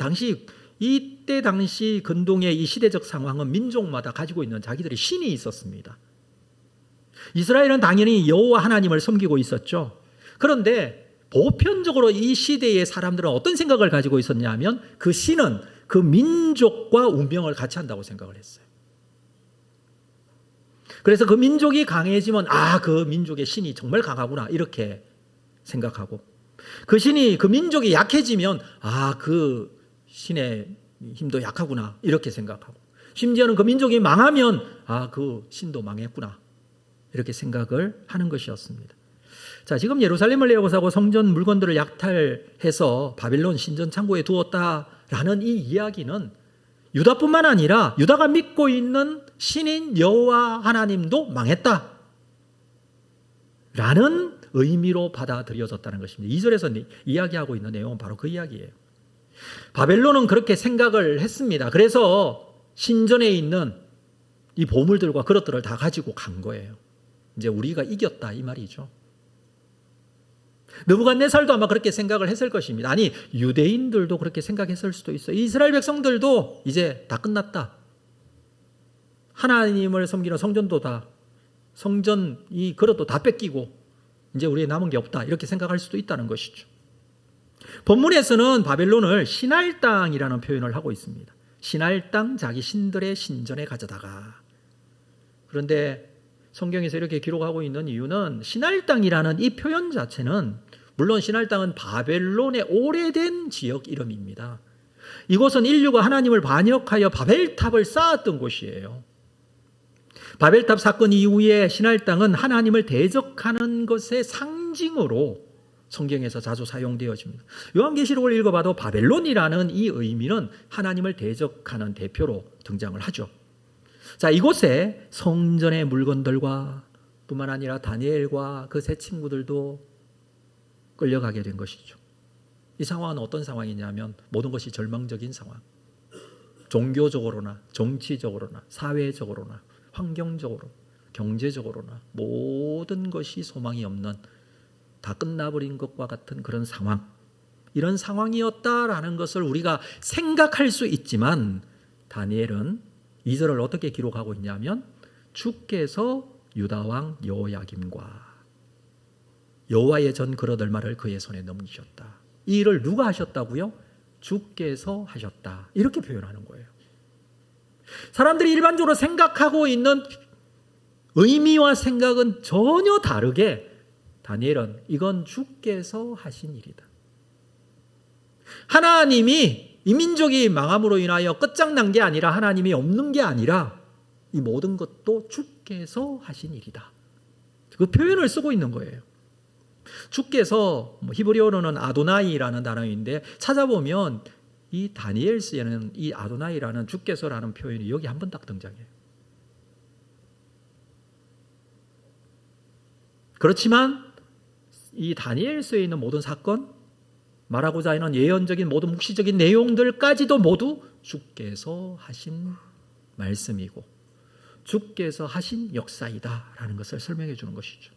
이때 당시 근동의 이 시대적 상황은 민족마다 가지고 있는 자기들의 신이 있었습니다. 이스라엘은 당연히 여호와 하나님을 섬기고 있었죠. 그런데 보편적으로 이 시대의 사람들은 어떤 생각을 가지고 있었냐면 그 신은 그 민족과 운명을 같이 한다고 생각을 했어요. 그래서 그 민족이 강해지면 그 민족의 신이 정말 강하구나 이렇게 생각하고, 그 신이 그 민족이 약해지면 그 신의 힘도 약하구나 이렇게 생각하고, 심지어는 그 민족이 망하면 그 신도 망했구나 이렇게 생각을 하는 것이었습니다. 자, 지금 예루살렘을 내어보사고 성전 물건들을 약탈해서 바벨론 신전 창고에 두었다라는 이 이야기는 유다뿐만 아니라 유다가 믿고 있는 신인 여호와 하나님도 망했다 라는 의미로 받아들여졌다는 것입니다. 2절에서 이야기하고 있는 내용은 바로 그 이야기예요. 바벨론은 그렇게 생각을 했습니다. 그래서 신전에 있는 이 보물들과 그릇들을 다 가지고 간 거예요. 이제 우리가 이겼다 이 말이죠. 느부갓네살도 아마 그렇게 생각을 했을 것입니다. 아니, 유대인들도 그렇게 생각했을 수도 있어요. 이스라엘 백성들도 이제 다 끝났다. 하나님을 섬기는 성전도 다, 성전 이 그릇도 다 뺏기고 이제 우리에 남은 게 없다 이렇게 생각할 수도 있다는 것이죠. 본문에서는 바벨론을 신할 땅이라는 표현을 하고 있습니다. 신할 땅, 자기 신들의 신전에 가져다가. 그런데 성경에서 이렇게 기록하고 있는 이유는 신할 땅이라는 이 표현 자체는, 물론 신할 땅은 바벨론의 오래된 지역 이름입니다. 이곳은 인류가 하나님을 반역하여 바벨탑을 쌓았던 곳이에요. 바벨탑 사건 이후에 신할 땅은 하나님을 대적하는 것의 상징으로 성경에서 자주 사용되어집니다. 요한계시록을 읽어봐도 바벨론이라는 이 의미는 하나님을 대적하는 대표로 등장을 하죠. 자, 이곳에 성전의 물건들과 뿐만 아니라 다니엘과 그 세 친구들도 끌려가게 된 것이죠. 이 상황은 어떤 상황이냐면 모든 것이 절망적인 상황. 종교적으로나 정치적으로나 사회적으로나 환경적으로 경제적으로나 모든 것이 소망이 없는, 다 끝나버린 것과 같은 그런 상황, 이런 상황이었다라는 것을 우리가 생각할 수 있지만 다니엘은 2절을 어떻게 기록하고 있냐면 주께서 유다왕 여호야김과 여호와의 전 그릇 얼마를 그의 손에 넘기셨다. 이 일을 누가 하셨다고요? 주께서 하셨다. 이렇게 표현하는 거예요. 사람들이 일반적으로 생각하고 있는 의미와 생각은 전혀 다르게 다니엘은 이건 주께서 하신 일이다. 하나님이 이 민족이 망함으로 인하여 끝장난 게 아니라, 하나님이 없는 게 아니라 이 모든 것도 주께서 하신 일이다. 그 표현을 쓰고 있는 거예요. 주께서, 히브리어로는 아도나이라는 단어인데 찾아보면 이 다니엘서에는 이 아도나이라는 주께서라는 표현이 여기 한 번 딱 등장해요. 그렇지만 이 다니엘서에 있는 모든 사건, 말하고자 하는 예언적인 모든 묵시적인 내용들까지도 모두 주께서 하신 말씀이고 주께서 하신 역사이다라는 것을 설명해 주는 것이죠.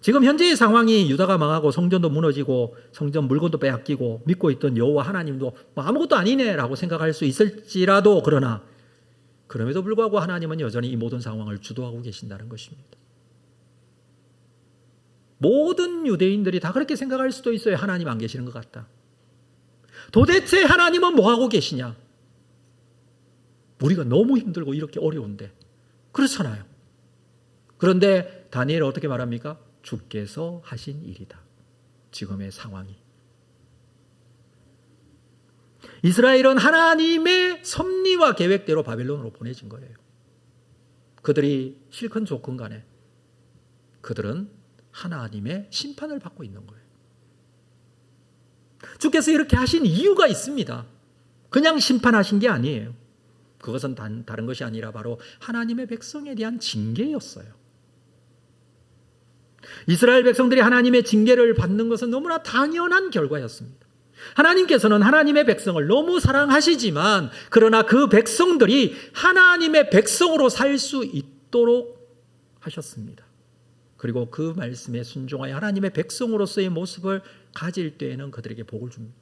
지금 현재의 상황이 유다가 망하고 성전도 무너지고 성전 물건도 빼앗기고 믿고 있던 여호와 하나님도 아무것도 아니네라고 생각할 수 있을지라도, 그러나 그럼에도 불구하고 하나님은 여전히 이 모든 상황을 주도하고 계신다는 것입니다. 모든 유대인들이 다 그렇게 생각할 수도 있어요. 하나님 안 계시는 것 같다. 도대체 하나님은 뭐 하고 계시냐? 우리가 너무 힘들고 이렇게 어려운데. 그렇잖아요. 그런데 다니엘은 어떻게 말합니까? 주께서 하신 일이다. 지금의 상황이. 이스라엘은 하나님의 섭리와 계획대로 바벨론으로 보내진 거예요. 그들이 싫건 좋건 간에 그들은 하나님의 심판을 받고 있는 거예요. 주께서 이렇게 하신 이유가 있습니다. 그냥 심판하신 게 아니에요. 그것은 다른 것이 아니라 바로 하나님의 백성에 대한 징계였어요. 이스라엘 백성들이 하나님의 징계를 받는 것은 너무나 당연한 결과였습니다. 하나님께서는 하나님의 백성을 너무 사랑하시지만, 그러나 그 백성들이 하나님의 백성으로 살 수 있도록 하셨습니다. 그리고 그 말씀에 순종하여 하나님의 백성으로서의 모습을 가질 때에는 그들에게 복을 줍니다.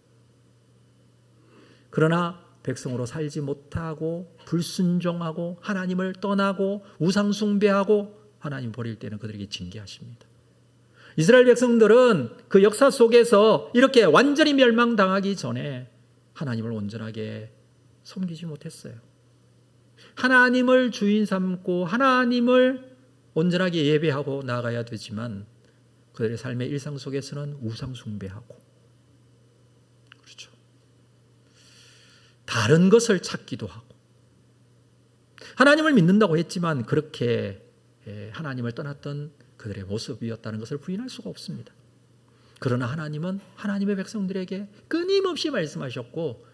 그러나 백성으로 살지 못하고 불순종하고 하나님을 떠나고 우상 숭배하고 하나님 버릴 때는 그들에게 징계하십니다. 이스라엘 백성들은 그 역사 속에서 이렇게 완전히 멸망당하기 전에 하나님을 온전하게 섬기지 못했어요. 하나님을 주인 삼고 하나님을 온전하게 예배하고 나아가야 되지만 그들의 삶의 일상 속에서는 우상 숭배하고, 그렇죠, 다른 것을 찾기도 하고 하나님을 믿는다고 했지만 그렇게 하나님을 떠났던 그들의 모습이었다는 것을 부인할 수가 없습니다. 그러나 하나님은 하나님의 백성들에게 끊임없이 말씀하셨고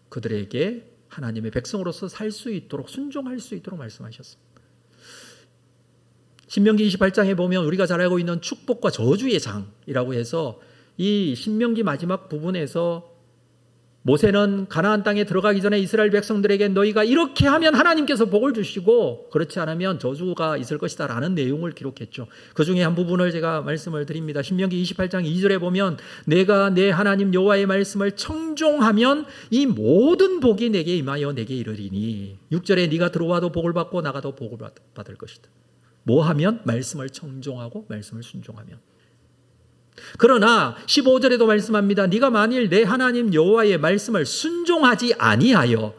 그들에게 하나님의 백성으로서 살 수 있도록 순종할 수 있도록 말씀하셨습니다. 신명기 28장에 보면 우리가 잘 알고 있는 축복과 저주의 장이라고 해서 이 신명기 마지막 부분에서 모세는 가나안 땅에 들어가기 전에 이스라엘 백성들에게 너희가 이렇게 하면 하나님께서 복을 주시고 그렇지 않으면 저주가 있을 것이다 라는 내용을 기록했죠. 그 중에 한 부분을 제가 말씀을 드립니다. 신명기 28장 2절에 보면 내가 내 하나님 여호와의 말씀을 청종하면 이 모든 복이 내게 임하여 내게 이르리니 6절에 네가 들어와도 복을 받고 나가도 복을 받을 것이다. 뭐 하면? 말씀을 청종하고 말씀을 순종하면. 그러나 15절에도 말씀합니다. 네가 만일 내 하나님 여호와의 말씀을 순종하지 아니하여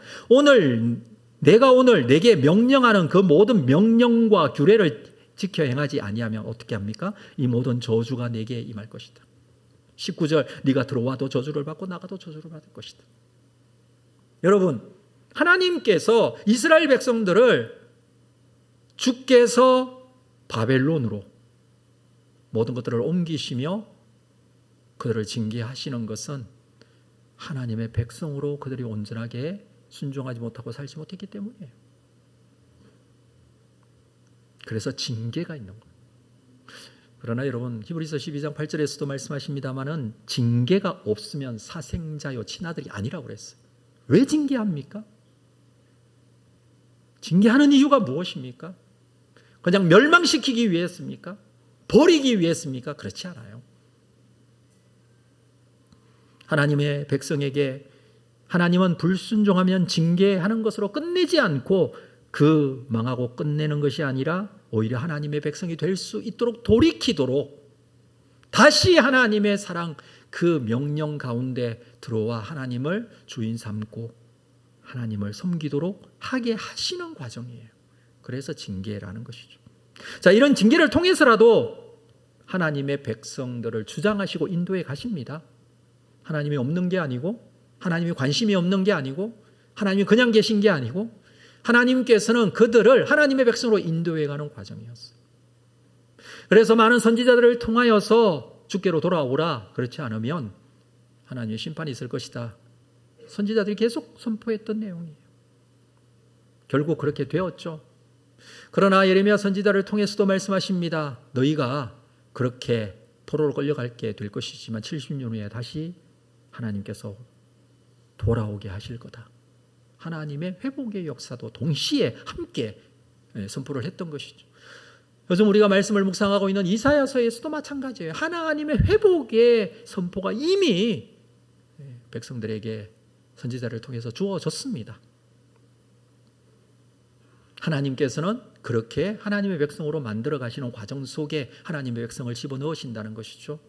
내가 오늘 내게 명령하는 그 모든 명령과 규례를 지켜 행하지 아니하면 어떻게 합니까? 이 모든 저주가 내게 임할 것이다. 19절 네가 들어와도 저주를 받고 나가도 저주를 받을 것이다. 여러분, 하나님께서 이스라엘 백성들을 주께서 바벨론으로 모든 것들을 옮기시며 그들을 징계하시는 것은 하나님의 백성으로 그들이 온전하게 순종하지 못하고 살지 못했기 때문이에요. 그래서 징계가 있는 거예요. 그러나 여러분 히브리서 12장 8절에서도 말씀하십니다마는 징계가 없으면 사생자요 친아들이 아니라고 그랬어요. 왜 징계합니까? 징계하는 이유가 무엇입니까? 그냥 멸망시키기 위해습니까? 버리기 위해습니까? 그렇지 않아요. 하나님의 백성에게 하나님은 불순종하면 징계하는 것으로 끝내지 않고 그 망하고 끝내는 것이 아니라 오히려 하나님의 백성이 될 수 있도록 돌이키도록 다시 하나님의 사랑 그 명령 가운데 들어와 하나님을 주인 삼고 하나님을 섬기도록 하게 하시는 과정이에요. 그래서 징계라는 것이죠. 자, 이런 징계를 통해서라도 하나님의 백성들을 주장하시고 인도해 가십니다. 하나님이 없는 게 아니고 하나님이 관심이 없는 게 아니고 하나님이 그냥 계신 게 아니고 하나님께서는 그들을 하나님의 백성으로 인도해 가는 과정이었어요. 그래서 많은 선지자들을 통하여서 주께로 돌아오라. 그렇지 않으면 하나님의 심판이 있을 것이다. 선지자들이 계속 선포했던 내용이에요. 결국 그렇게 되었죠. 그러나 예레미야 선지자를 통해서도 말씀하십니다. 너희가 그렇게 포로로 끌려가게 될 것이지만 70년 후에 다시 하나님께서 돌아오게 하실 거다. 하나님의 회복의 역사도 동시에 함께 선포를 했던 것이죠. 요즘 우리가 말씀을 묵상하고 있는 이사야서에서도 마찬가지예요. 하나님의 회복의 선포가 이미 백성들에게 선지자를 통해서 주어졌습니다. 하나님께서는 그렇게 하나님의 백성으로 만들어 가시는 과정 속에 하나님의 백성을 집어넣으신다는 것이죠.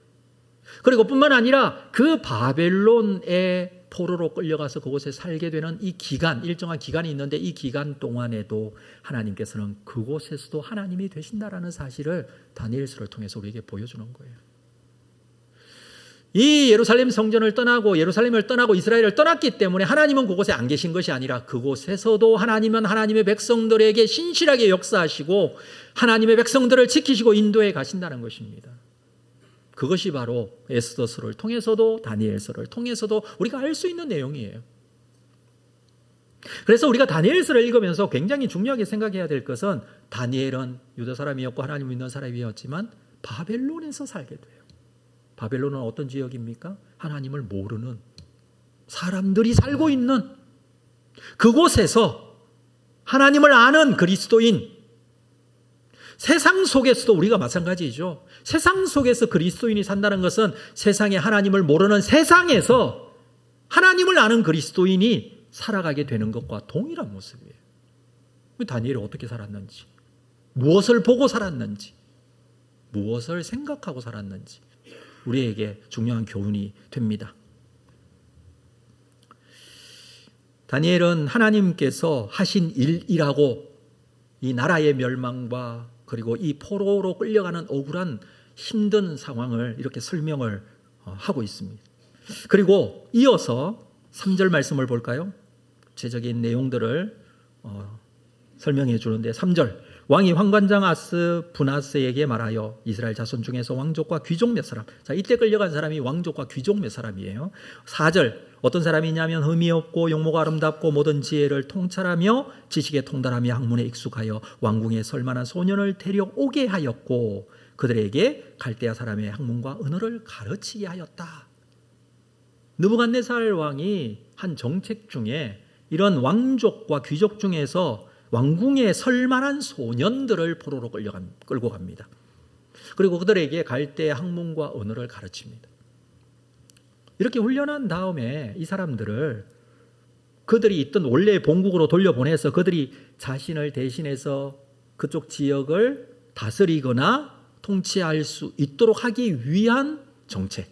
그리고 뿐만 아니라 그 바벨론의 포로로 끌려가서 그곳에 살게 되는 이 기간, 일정한 기간이 있는데 이 기간 동안에도 하나님께서는 그곳에서도 하나님이 되신다라는 사실을 다니엘서를 통해서 우리에게 보여주는 거예요. 이 예루살렘 성전을 떠나고 예루살렘을 떠나고 이스라엘을 떠났기 때문에 하나님은 그곳에 안 계신 것이 아니라 그곳에서도 하나님은 하나님의 백성들에게 신실하게 역사하시고 하나님의 백성들을 지키시고 인도해 가신다는 것입니다. 그것이 바로 에스더서를 통해서도 다니엘서를 통해서도 우리가 알 수 있는 내용이에요. 그래서 우리가 다니엘서를 읽으면서 굉장히 중요하게 생각해야 될 것은 다니엘은 유다 사람이었고 하나님 믿는 사람이었지만 바벨론에서 살게 돼요. 바벨론은 어떤 지역입니까? 하나님을 모르는 사람들이 살고 있는 그곳에서 하나님을 아는 그리스도인, 세상 속에서도 우리가 마찬가지죠. 세상 속에서 그리스도인이 산다는 것은 세상에 하나님을 모르는 세상에서 하나님을 아는 그리스도인이 살아가게 되는 것과 동일한 모습이에요. 다니엘이 어떻게 살았는지, 무엇을 보고 살았는지, 무엇을 생각하고 살았는지 우리에게 중요한 교훈이 됩니다. 다니엘은 하나님께서 하신 일이라고 이 나라의 멸망과 그리고 이 포로로 끌려가는 억울한 힘든 상황을 이렇게 설명을 하고 있습니다. 그리고 이어서 3절 말씀을 볼까요? 구체적인 내용들을 설명해 주는데 3절 왕이 환관장 아스부나스에게 말하여 이스라엘 자손 중에서 왕족과 귀족 몇 사람. 자, 이때 끌려간 사람이 왕족과 귀족 몇 사람이에요. 4절 어떤 사람이냐면 흠이 없고 용모가 아름답고 모든 지혜를 통찰하며 지식에 통달하며 학문에 익숙하여 왕궁에 설만한 소년을 데려오게 하였고 그들에게 갈대아 사람의 학문과 언어를 가르치게 하였다. 느부갓네살 왕이 한 정책 중에 이런 왕족과 귀족 중에서 왕궁에 설만한 소년들을 포로로 끌고 갑니다. 그리고 그들에게 갈대아 학문과 언어를 가르칩니다. 이렇게 훈련한 다음에 이 사람들을 그들이 있던 원래의 본국으로 돌려보내서 그들이 자신을 대신해서 그쪽 지역을 다스리거나 통치할 수 있도록 하기 위한 정책.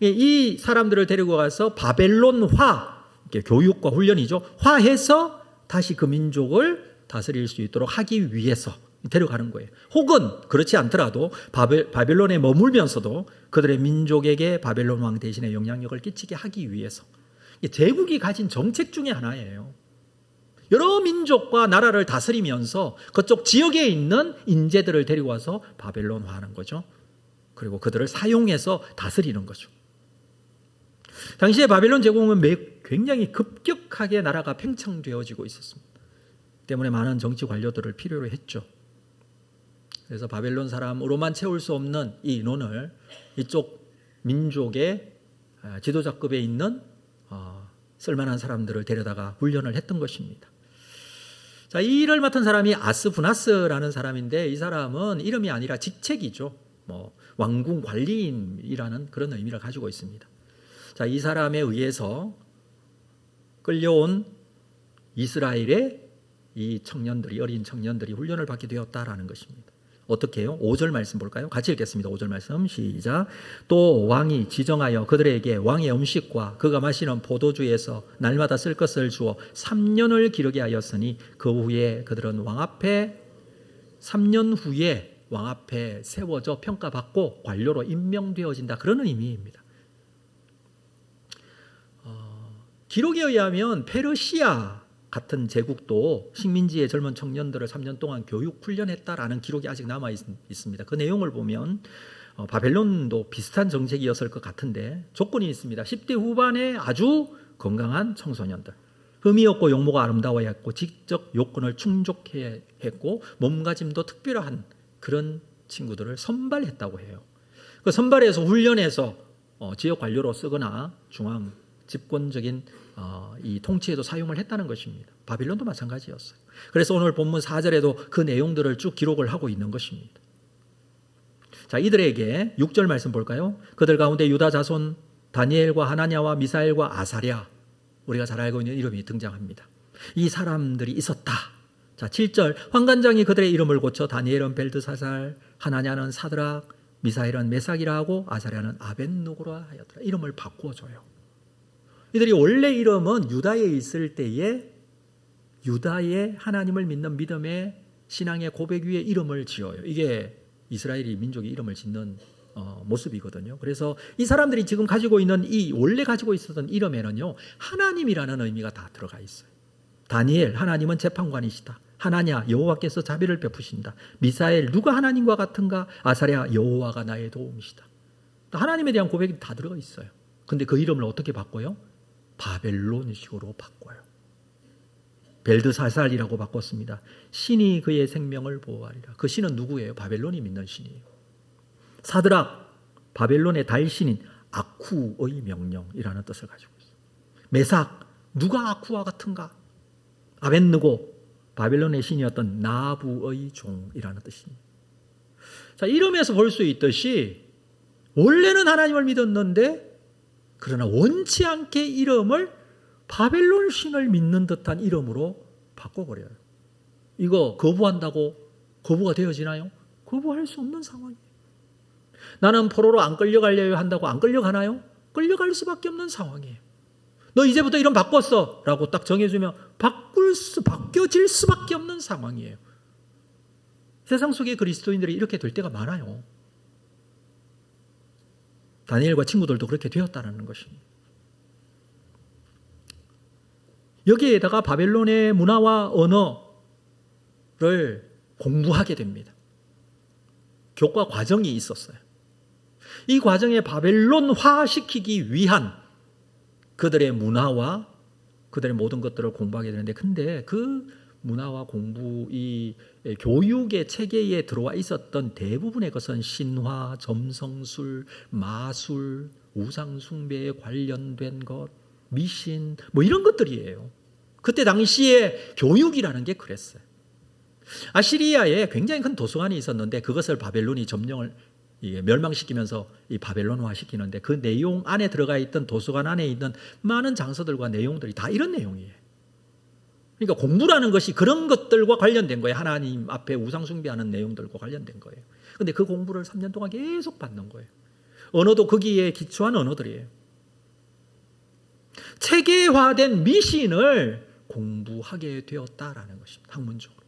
이 사람들을 데리고 가서 바벨론화, 교육과 훈련이죠. 화해서 다시 그 민족을 다스릴 수 있도록 하기 위해서 데려가는 거예요. 혹은 그렇지 않더라도 바벨론에 머물면서도 그들의 민족에게 바벨론 왕 대신에 영향력을 끼치게 하기 위해서. 제국이 가진 정책 중에 하나예요. 여러 민족과 나라를 다스리면서 그쪽 지역에 있는 인재들을 데리고 와서 바벨론화하는 거죠. 그리고 그들을 사용해서 다스리는 거죠. 당시에 바벨론 제국은 굉장히 급격하게 나라가 팽창되어지고 있었습니다. 때문에 많은 정치 관료들을 필요로 했죠. 그래서 바벨론 사람으로만 채울 수 없는 이 인원을 이쪽 민족의 지도자급에 있는 쓸만한 사람들을 데려다가 훈련을 했던 것입니다. 자, 이 일을 맡은 사람이 아스부나스라는 사람인데 이 사람은 이름이 아니라 직책이죠. 왕궁 관리인이라는 그런 의미를 가지고 있습니다. 자, 이 사람에 의해서 끌려온 이스라엘의 이 청년들이, 어린 청년들이 훈련을 받게 되었다라는 것입니다. 어떻게 해요? 5절 말씀 볼까요? 같이 읽겠습니다. 5절 말씀 시작. 또 왕이 지정하여 그들에게 왕의 음식과 그가 마시는 포도주에서 날마다 쓸 것을 주어 3년을 기르게 하였으니 그 후에 그들은 왕 앞에 3년 후에 왕 앞에 세워져 평가받고 관료로 임명되어진다. 그런 의미입니다. 기록에 의하면 페르시아 같은 제국도 식민지의 젊은 청년들을 3년 동안 교육 훈련했다라는 기록이 아직 남아 있습니다. 그 내용을 보면 바벨론도 비슷한 정책이었을 것 같은데 조건이 있습니다. 10대 후반에 아주 건강한 청소년들, 흠이 없고 용모가 아름다워야 했고 지적 요건을 충족해야 했고 몸가짐도 특별한 그런 친구들을 선발했다고 해요. 그 선발해서 훈련해서 지역 관료로 쓰거나 중앙 집권적인 이 통치에도 사용을 했다는 것입니다. 바빌론도 마찬가지였어요. 그래서 오늘 본문 4절에도 그 내용들을 쭉 기록을 하고 있는 것입니다. 자, 이들에게 6절 말씀 볼까요? 그들 가운데 유다 자손 다니엘과 하나냐와 미사엘과 아사랴, 우리가 잘 알고 있는 이름이 등장합니다. 이 사람들이 있었다. 자, 7절 환관장이 그들의 이름을 고쳐 다니엘은 벨드사살, 하나냐는 사드락, 미사엘은 메삭이라 하고 아사랴는 아벳누고라 하였더라. 이름을 바꾸어줘요. 이들이 원래 이름은 유다에 있을 때에 유다의 하나님을 믿는 믿음의 신앙의 고백 위에 이름을 지어요. 이게 이스라엘이 민족의 이름을 짓는 모습이거든요. 그래서 이 사람들이 지금 가지고 있는 이 원래 가지고 있었던 이름에는요 하나님이라는 의미가 다 들어가 있어요. 다니엘, 하나님은 재판관이시다. 하나냐, 여호와께서 자비를 베푸신다. 미사엘, 누가 하나님과 같은가? 아사랴, 여호와가 나의 도움이시다. 하나님에 대한 고백이 다 들어가 있어요. 근데 그 이름을 어떻게 바꿔요? 바벨론식으로 바꿔요. 벨드사살이라고 바꿨습니다. 신이 그의 생명을 보호하리라. 그 신은 누구예요? 바벨론이 믿는 신이에요. 사드락, 바벨론의 달신인 아쿠의 명령이라는 뜻을 가지고 있어요. 메삭, 누가 아쿠와 같은가? 아벳느고, 바벨론의 신이었던 나부의 종이라는 뜻입니다. 자, 이름에서 볼 수 있듯이 원래는 하나님을 믿었는데 그러나 원치 않게 이름을 바벨론 신을 믿는 듯한 이름으로 바꿔버려요. 이거 거부한다고 거부가 되어지나요? 거부할 수 없는 상황이에요. 나는 포로로 안 끌려가려고 한다고 안 끌려가나요? 끌려갈 수밖에 없는 상황이에요. 너 이제부터 이름 바꿨어 라고 딱 정해주면 바뀌어질 수밖에 없는 상황이에요. 세상 속의 그리스도인들이 이렇게 될 때가 많아요. 다니엘과 친구들도 그렇게 되었다는 것입니다. 여기에다가 바벨론의 문화와 언어, 공부하게 됩니다. 교과 과정이 있었어요. 이 과정에 바벨론화시키기 위한 그들의 문화와 그들의 모든 것들을 공부하게 되는데, 근데 그 문화와 공부, 이 교육의 체계에 들어와 있었던 대부분의 것은 신화, 점성술, 마술, 우상숭배에 관련된 것, 미신, 뭐 이런 것들이에요. 그때 당시에 교육이라는 게 그랬어요. 아시리아에 굉장히 큰 도서관이 있었는데 그것을 바벨론이 점령을 멸망시키면서 이 바벨론화 시키는데, 그 내용 안에 들어가 있던 도서관 안에 있는 많은 장서들과 내용들이 다 이런 내용이에요. 그러니까 공부라는 것이 그런 것들과 관련된 거예요. 하나님 앞에 우상 숭배하는 내용들과 관련된 거예요. 그런데 그 공부를 3년 동안 계속 받는 거예요. 언어도 거기에 기초한 언어들이에요. 체계화된 미신을 공부하게 되었다라는 것입니다. 학문적으로.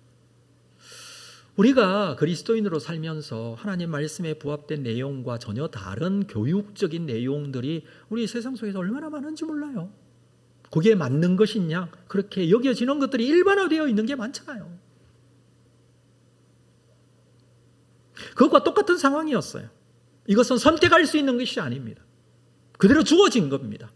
우리가 그리스도인으로 살면서 하나님 말씀에 부합된 내용과 전혀 다른 교육적인 내용들이 우리 세상 속에서 얼마나 많은지 몰라요. 거기에 맞는 것이냐, 그렇게 여겨지는 것들이 일반화되어 있는 게 많잖아요. 그것과 똑같은 상황이었어요. 이것은 선택할 수 있는 것이 아닙니다. 그대로 주어진 겁니다.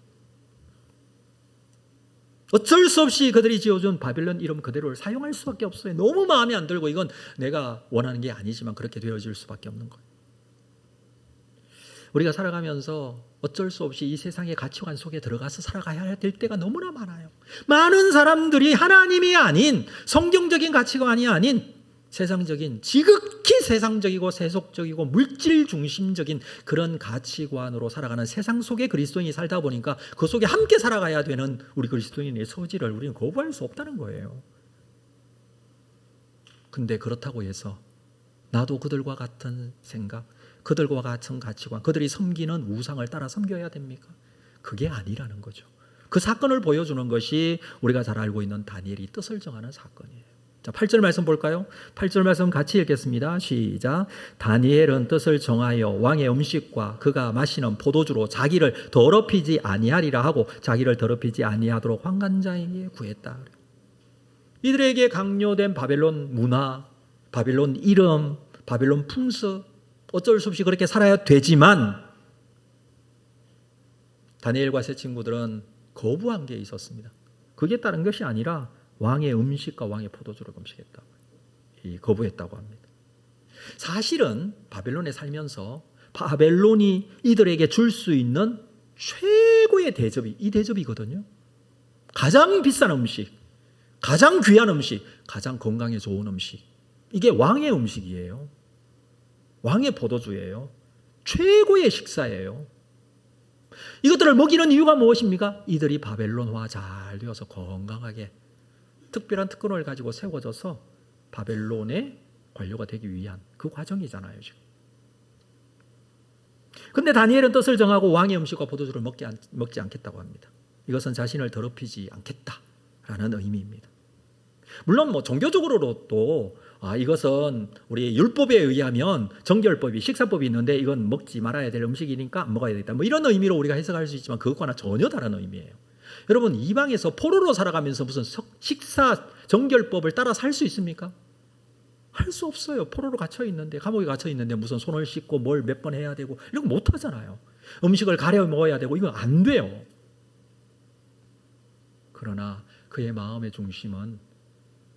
어쩔 수 없이 그들이 지어준 바벨론 이름 그대로를 사용할 수밖에 없어요. 너무 마음에 안 들고 이건 내가 원하는 게 아니지만 그렇게 되어질 수밖에 없는 거예요. 우리가 살아가면서 어쩔 수 없이 이 세상의 가치관 속에 들어가서 살아가야 될 때가 너무나 많아요. 많은 사람들이 하나님이 아닌, 성경적인 가치관이 아닌 세상적인, 지극히 세상적이고 세속적이고 물질 중심적인 그런 가치관으로 살아가는 세상 속에 그리스도인이 살다 보니까 그 속에 함께 살아가야 되는 우리 그리스도인의 소지를 우리는 거부할 수 없다는 거예요. 근데 그렇다고 해서 나도 그들과 같은 생각, 그들과 같은 가치관, 그들이 섬기는 우상을 따라 섬겨야 됩니까? 그게 아니라는 거죠. 그 사건을 보여주는 것이 우리가 잘 알고 있는 다니엘이 뜻을 정하는 사건이에요. 자, 8절 말씀 볼까요? 8절 말씀 같이 읽겠습니다. 시작. 다니엘은 뜻을 정하여 왕의 음식과 그가 마시는 포도주로 자기를 더럽히지 아니하리라 하고 자기를 더럽히지 아니하도록 환관장에게 구했다. 이들에게 강요된 바벨론 문화, 바벨론 이름, 바벨론 풍습, 어쩔 수 없이 그렇게 살아야 되지만 다니엘과 세 친구들은 거부한 게 있었습니다. 그게 다른 것이 아니라 왕의 음식과 왕의 포도주를 금식했다고, 거부했다고 합니다. 사실은 바벨론에 살면서 바벨론이 이들에게 줄 수 있는 최고의 대접이 이 대접이거든요. 가장 비싼 음식, 가장 귀한 음식, 가장 건강에 좋은 음식, 이게 왕의 음식이에요. 왕의 포도주예요. 최고의 식사예요. 이것들을 먹이는 이유가 무엇입니까? 이들이 바벨론화 잘 되어서 건강하게 특별한 특권을 가지고 세워져서 바벨론의 관료가 되기 위한 그 과정이잖아요, 지금. 근데 다니엘은 뜻을 정하고 왕의 음식과 포도주를 먹지 않겠다고 합니다. 이것은 자신을 더럽히지 않겠다라는 의미입니다. 물론 종교적으로도 이것은 우리 율법에 의하면 정결법이, 식사법이 있는데 이건 먹지 말아야 될 음식이니까 안 먹어야 되겠다. 이런 의미로 우리가 해석할 수 있지만 그것과는 전혀 다른 의미예요. 여러분, 이방에서 포로로 살아가면서 무슨 식사 정결법을 따라 살 수 있습니까? 할 수 없어요. 포로로 갇혀 있는데, 감옥에 갇혀 있는데 무슨 손을 씻고 뭘 몇 번 해야 되고 이런 거 못 하잖아요. 음식을 가려 먹어야 되고 이건 안 돼요. 그러나 그의 마음의 중심은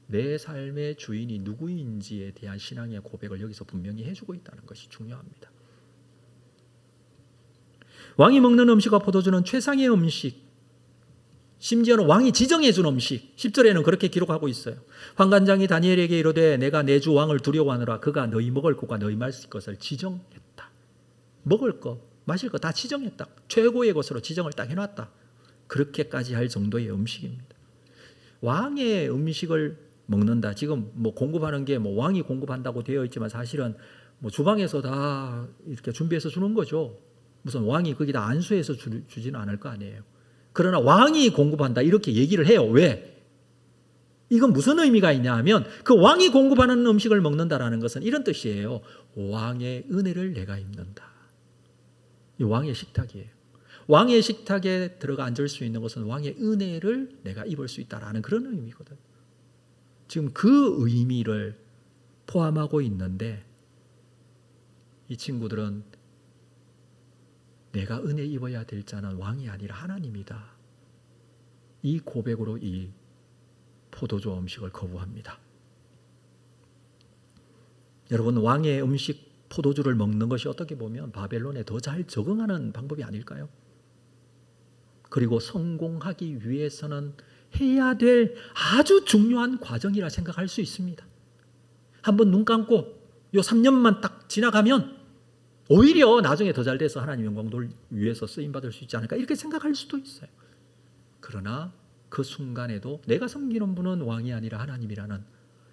내 삶의 주인이 누구인지에 대한 신앙의 고백을 여기서 분명히 해주고 있다는 것이 중요합니다. 왕이 먹는 음식과 포도주는 최상의 음식, 심지어는 왕이 지정해준 음식, 10절에는 그렇게 기록하고 있어요. 환관장이 다니엘에게 이르되 내가 내 주 왕을 두려워하느라 그가 너희 먹을 것과 너희 마실 것을 지정했다. 먹을 것, 마실 것 다 지정했다. 최고의 것으로 지정을 딱 해놨다. 그렇게까지 할 정도의 음식입니다. 왕의 음식을 먹는다. 지금 공급하는 게 왕이 공급한다고 되어 있지만 사실은 주방에서 다 이렇게 준비해서 주는 거죠. 무슨 왕이 거기다 안수해서 주지는 않을 거 아니에요. 그러나 왕이 공급한다 이렇게 얘기를 해요. 왜? 이건 무슨 의미가 있냐 하면 그 왕이 공급하는 음식을 먹는다라는 것은 이런 뜻이에요. 왕의 은혜를 내가 입는다. 이 왕의 식탁이에요. 왕의 식탁에 들어가 앉을 수 있는 것은 왕의 은혜를 내가 입을 수 있다라는 그런 의미거든. 지금 그 의미를 포함하고 있는데 이 친구들은 내가 은혜 입어야 될 자는 왕이 아니라 하나님이다. 이 고백으로 이 포도주 음식을 거부합니다. 여러분, 왕의 음식 포도주를 먹는 것이 어떻게 보면 바벨론에 더 잘 적응하는 방법이 아닐까요? 그리고 성공하기 위해서는 해야 될 아주 중요한 과정이라 생각할 수 있습니다. 한번 눈 감고 요 3년만 딱 지나가면 오히려 나중에 더 잘 돼서 하나님 영광을 위해서 쓰임받을 수 있지 않을까 이렇게 생각할 수도 있어요. 그러나 그 순간에도 내가 섬기는 분은 왕이 아니라 하나님이라는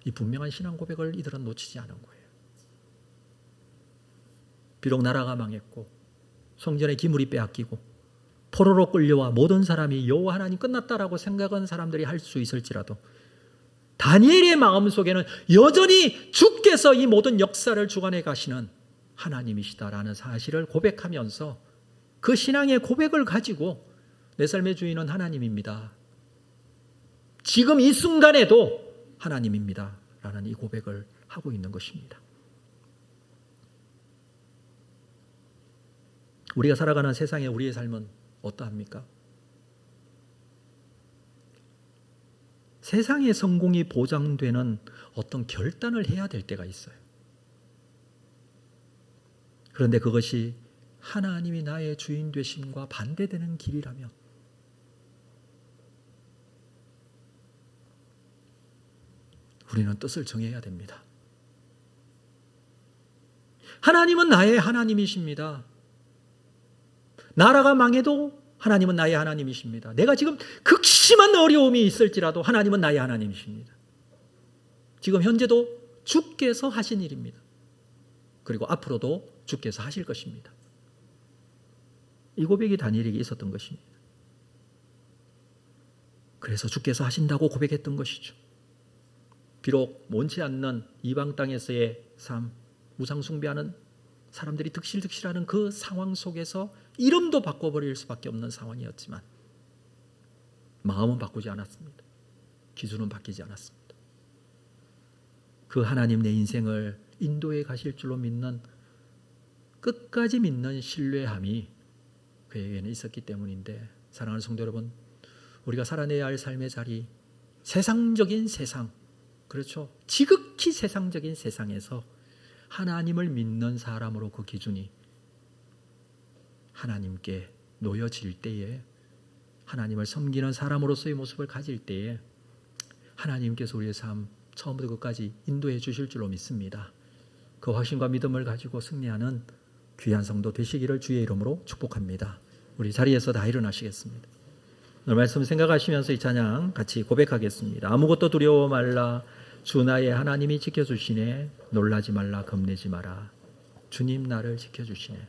이 분명한 신앙 고백을 이들은 놓치지 않은 거예요. 비록 나라가 망했고 성전의 기물이 빼앗기고 포로로 끌려와 모든 사람이 여호와 하나님 끝났다라고 생각한 사람들이 할 수 있을지라도 다니엘의 마음속에는 여전히 주께서 이 모든 역사를 주관해 가시는 하나님이시다라는 사실을 고백하면서 그 신앙의 고백을 가지고 내 삶의 주인은 하나님입니다. 지금 이 순간에도 하나님입니다. 라는 이 고백을 하고 있는 것입니다. 우리가 살아가는 세상에 우리의 삶은 어떠합니까? 세상의 성공이 보장되는 어떤 결단을 해야 될 때가 있어요. 그런데 그것이 하나님이 나의 주인 되심과 반대되는 길이라면 우리는 뜻을 정해야 됩니다. 하나님은 나의 하나님이십니다. 나라가 망해도 하나님은 나의 하나님이십니다. 내가 지금 극심한 어려움이 있을지라도 하나님은 나의 하나님이십니다. 지금 현재도 주께서 하신 일입니다. 그리고 앞으로도 주께서 하실 것입니다. 이 고백이 다니엘에게 있었던 것입니다. 그래서 주께서 하신다고 고백했던 것이죠. 비록 원치 않는 이방 땅에서의 삶, 우상 숭배하는 사람들이 득실득실하는 그 상황 속에서 이름도 바꿔버릴 수밖에 없는 상황이었지만 마음은 바꾸지 않았습니다. 기준은 바뀌지 않았습니다. 그 하나님 내 인생을 인도해 가실 줄로 믿는 끝까지 믿는 신뢰함이 그에게는 있었기 때문인데, 사랑하는 성도 여러분, 우리가 살아내야 할 삶의 자리, 세상적인 세상, 그렇죠, 지극히 세상적인 세상에서 하나님을 믿는 사람으로 그 기준이 하나님께 놓여질 때에, 하나님을 섬기는 사람으로서의 모습을 가질 때에 하나님께서 우리의 삶 처음부터 끝까지 인도해 주실 줄로 믿습니다. 그 확신과 믿음을 가지고 승리하는 귀한 성도 되시기를 주의 이름으로 축복합니다. 우리 자리에서 다 일어나시겠습니다. 오늘 말씀 생각하시면서 이 찬양 같이 고백하겠습니다. 아무것도 두려워 말라, 주 나의 하나님이 지켜주시네. 놀라지 말라, 겁내지 마라, 주님 나를 지켜주시네.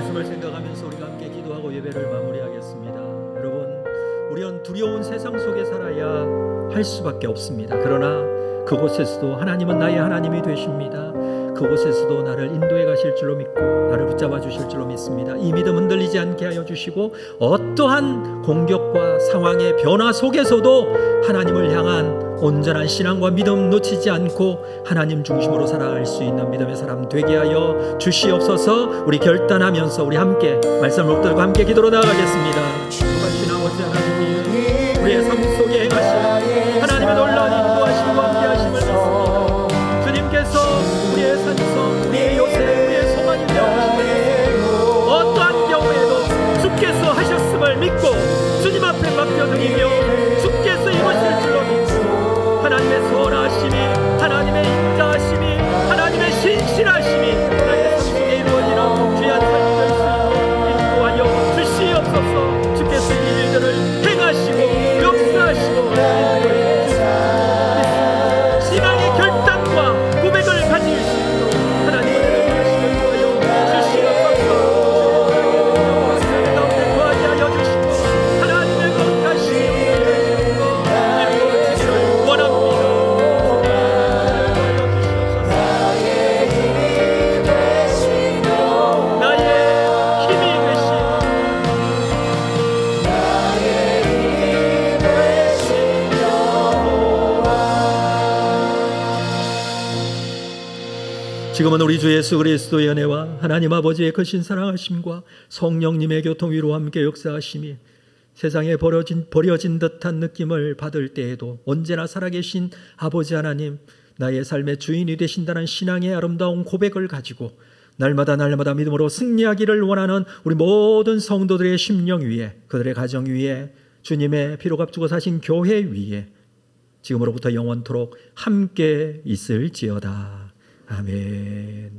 말씀을 생각하면서 우리가 함께 기도하고 예배를 마무리하겠습니다. 여러분, 우리는 두려운 세상 속에 살아야 할 수밖에 없습니다. 그러나 그곳에서도 하나님은 나의 하나님이 되십니다. 그곳에서도 나를 인도해 가실 줄로 믿고 나를 붙잡아 주실 줄로 믿습니다. 이 믿음 흔들리지 않게 하여 주시고 어떠한 공격과 상황의 변화 속에서도 하나님을 향한 온전한 신앙과 믿음 놓치지 않고 하나님 중심으로 살아갈 수 있는 믿음의 사람 되게 하여 주시옵소서. 우리 결단하면서 우리 함께 말씀을 붙들고 함께 기도로 나아가겠습니다. 주신 아버지 하나님, 우리의 삶 속에 행하신 하나님의 놀라운 인도하심과 함께하심을 믿습니다. 주님께서 우리의 산성, 우리의 요새, 우리의 소망이 되어주시고 어떠한 경우에도 주께서 하셨음을 믿고 주님 앞에 맡겨드리며 주께서 이루실 줄로 믿고 하나님의 선하심이, 하나님의 인자하심이, 하나님의 신실하심이 나의 삶 속에 이루어지는 귀한 삶이 될 수 있도록 인도하여 주시옵소서. 주께서 이 일들을 행하시고 역사하시고 인도해 주시옵소서. 신앙의 결단과 고백을 가질 수 있도록 하나님의 은혜를 주하여 주시옵소서. 주의 가운데 거하게 하여 주시고 하나님의 거룩하심이 이루어지기를 원합니다. 나의 힘이 되시고 지금은 우리 주 예수 그리스도의 은혜와 하나님 아버지의 크신 사랑하심과 성령님의 교통 위로 함께 역사하심이 세상에 버려진 듯한 느낌을 받을 때에도 언제나 살아계신 아버지 하나님, 나의 삶의 주인이 되신다는 신앙의 아름다운 고백을 가지고 날마다 믿음으로 승리하기를 원하는 우리 모든 성도들의 심령 위에, 그들의 가정 위에, 주님의 피로 값주고 사신 교회 위에 지금으로부터 영원토록 함께 있을지어다. 아멘.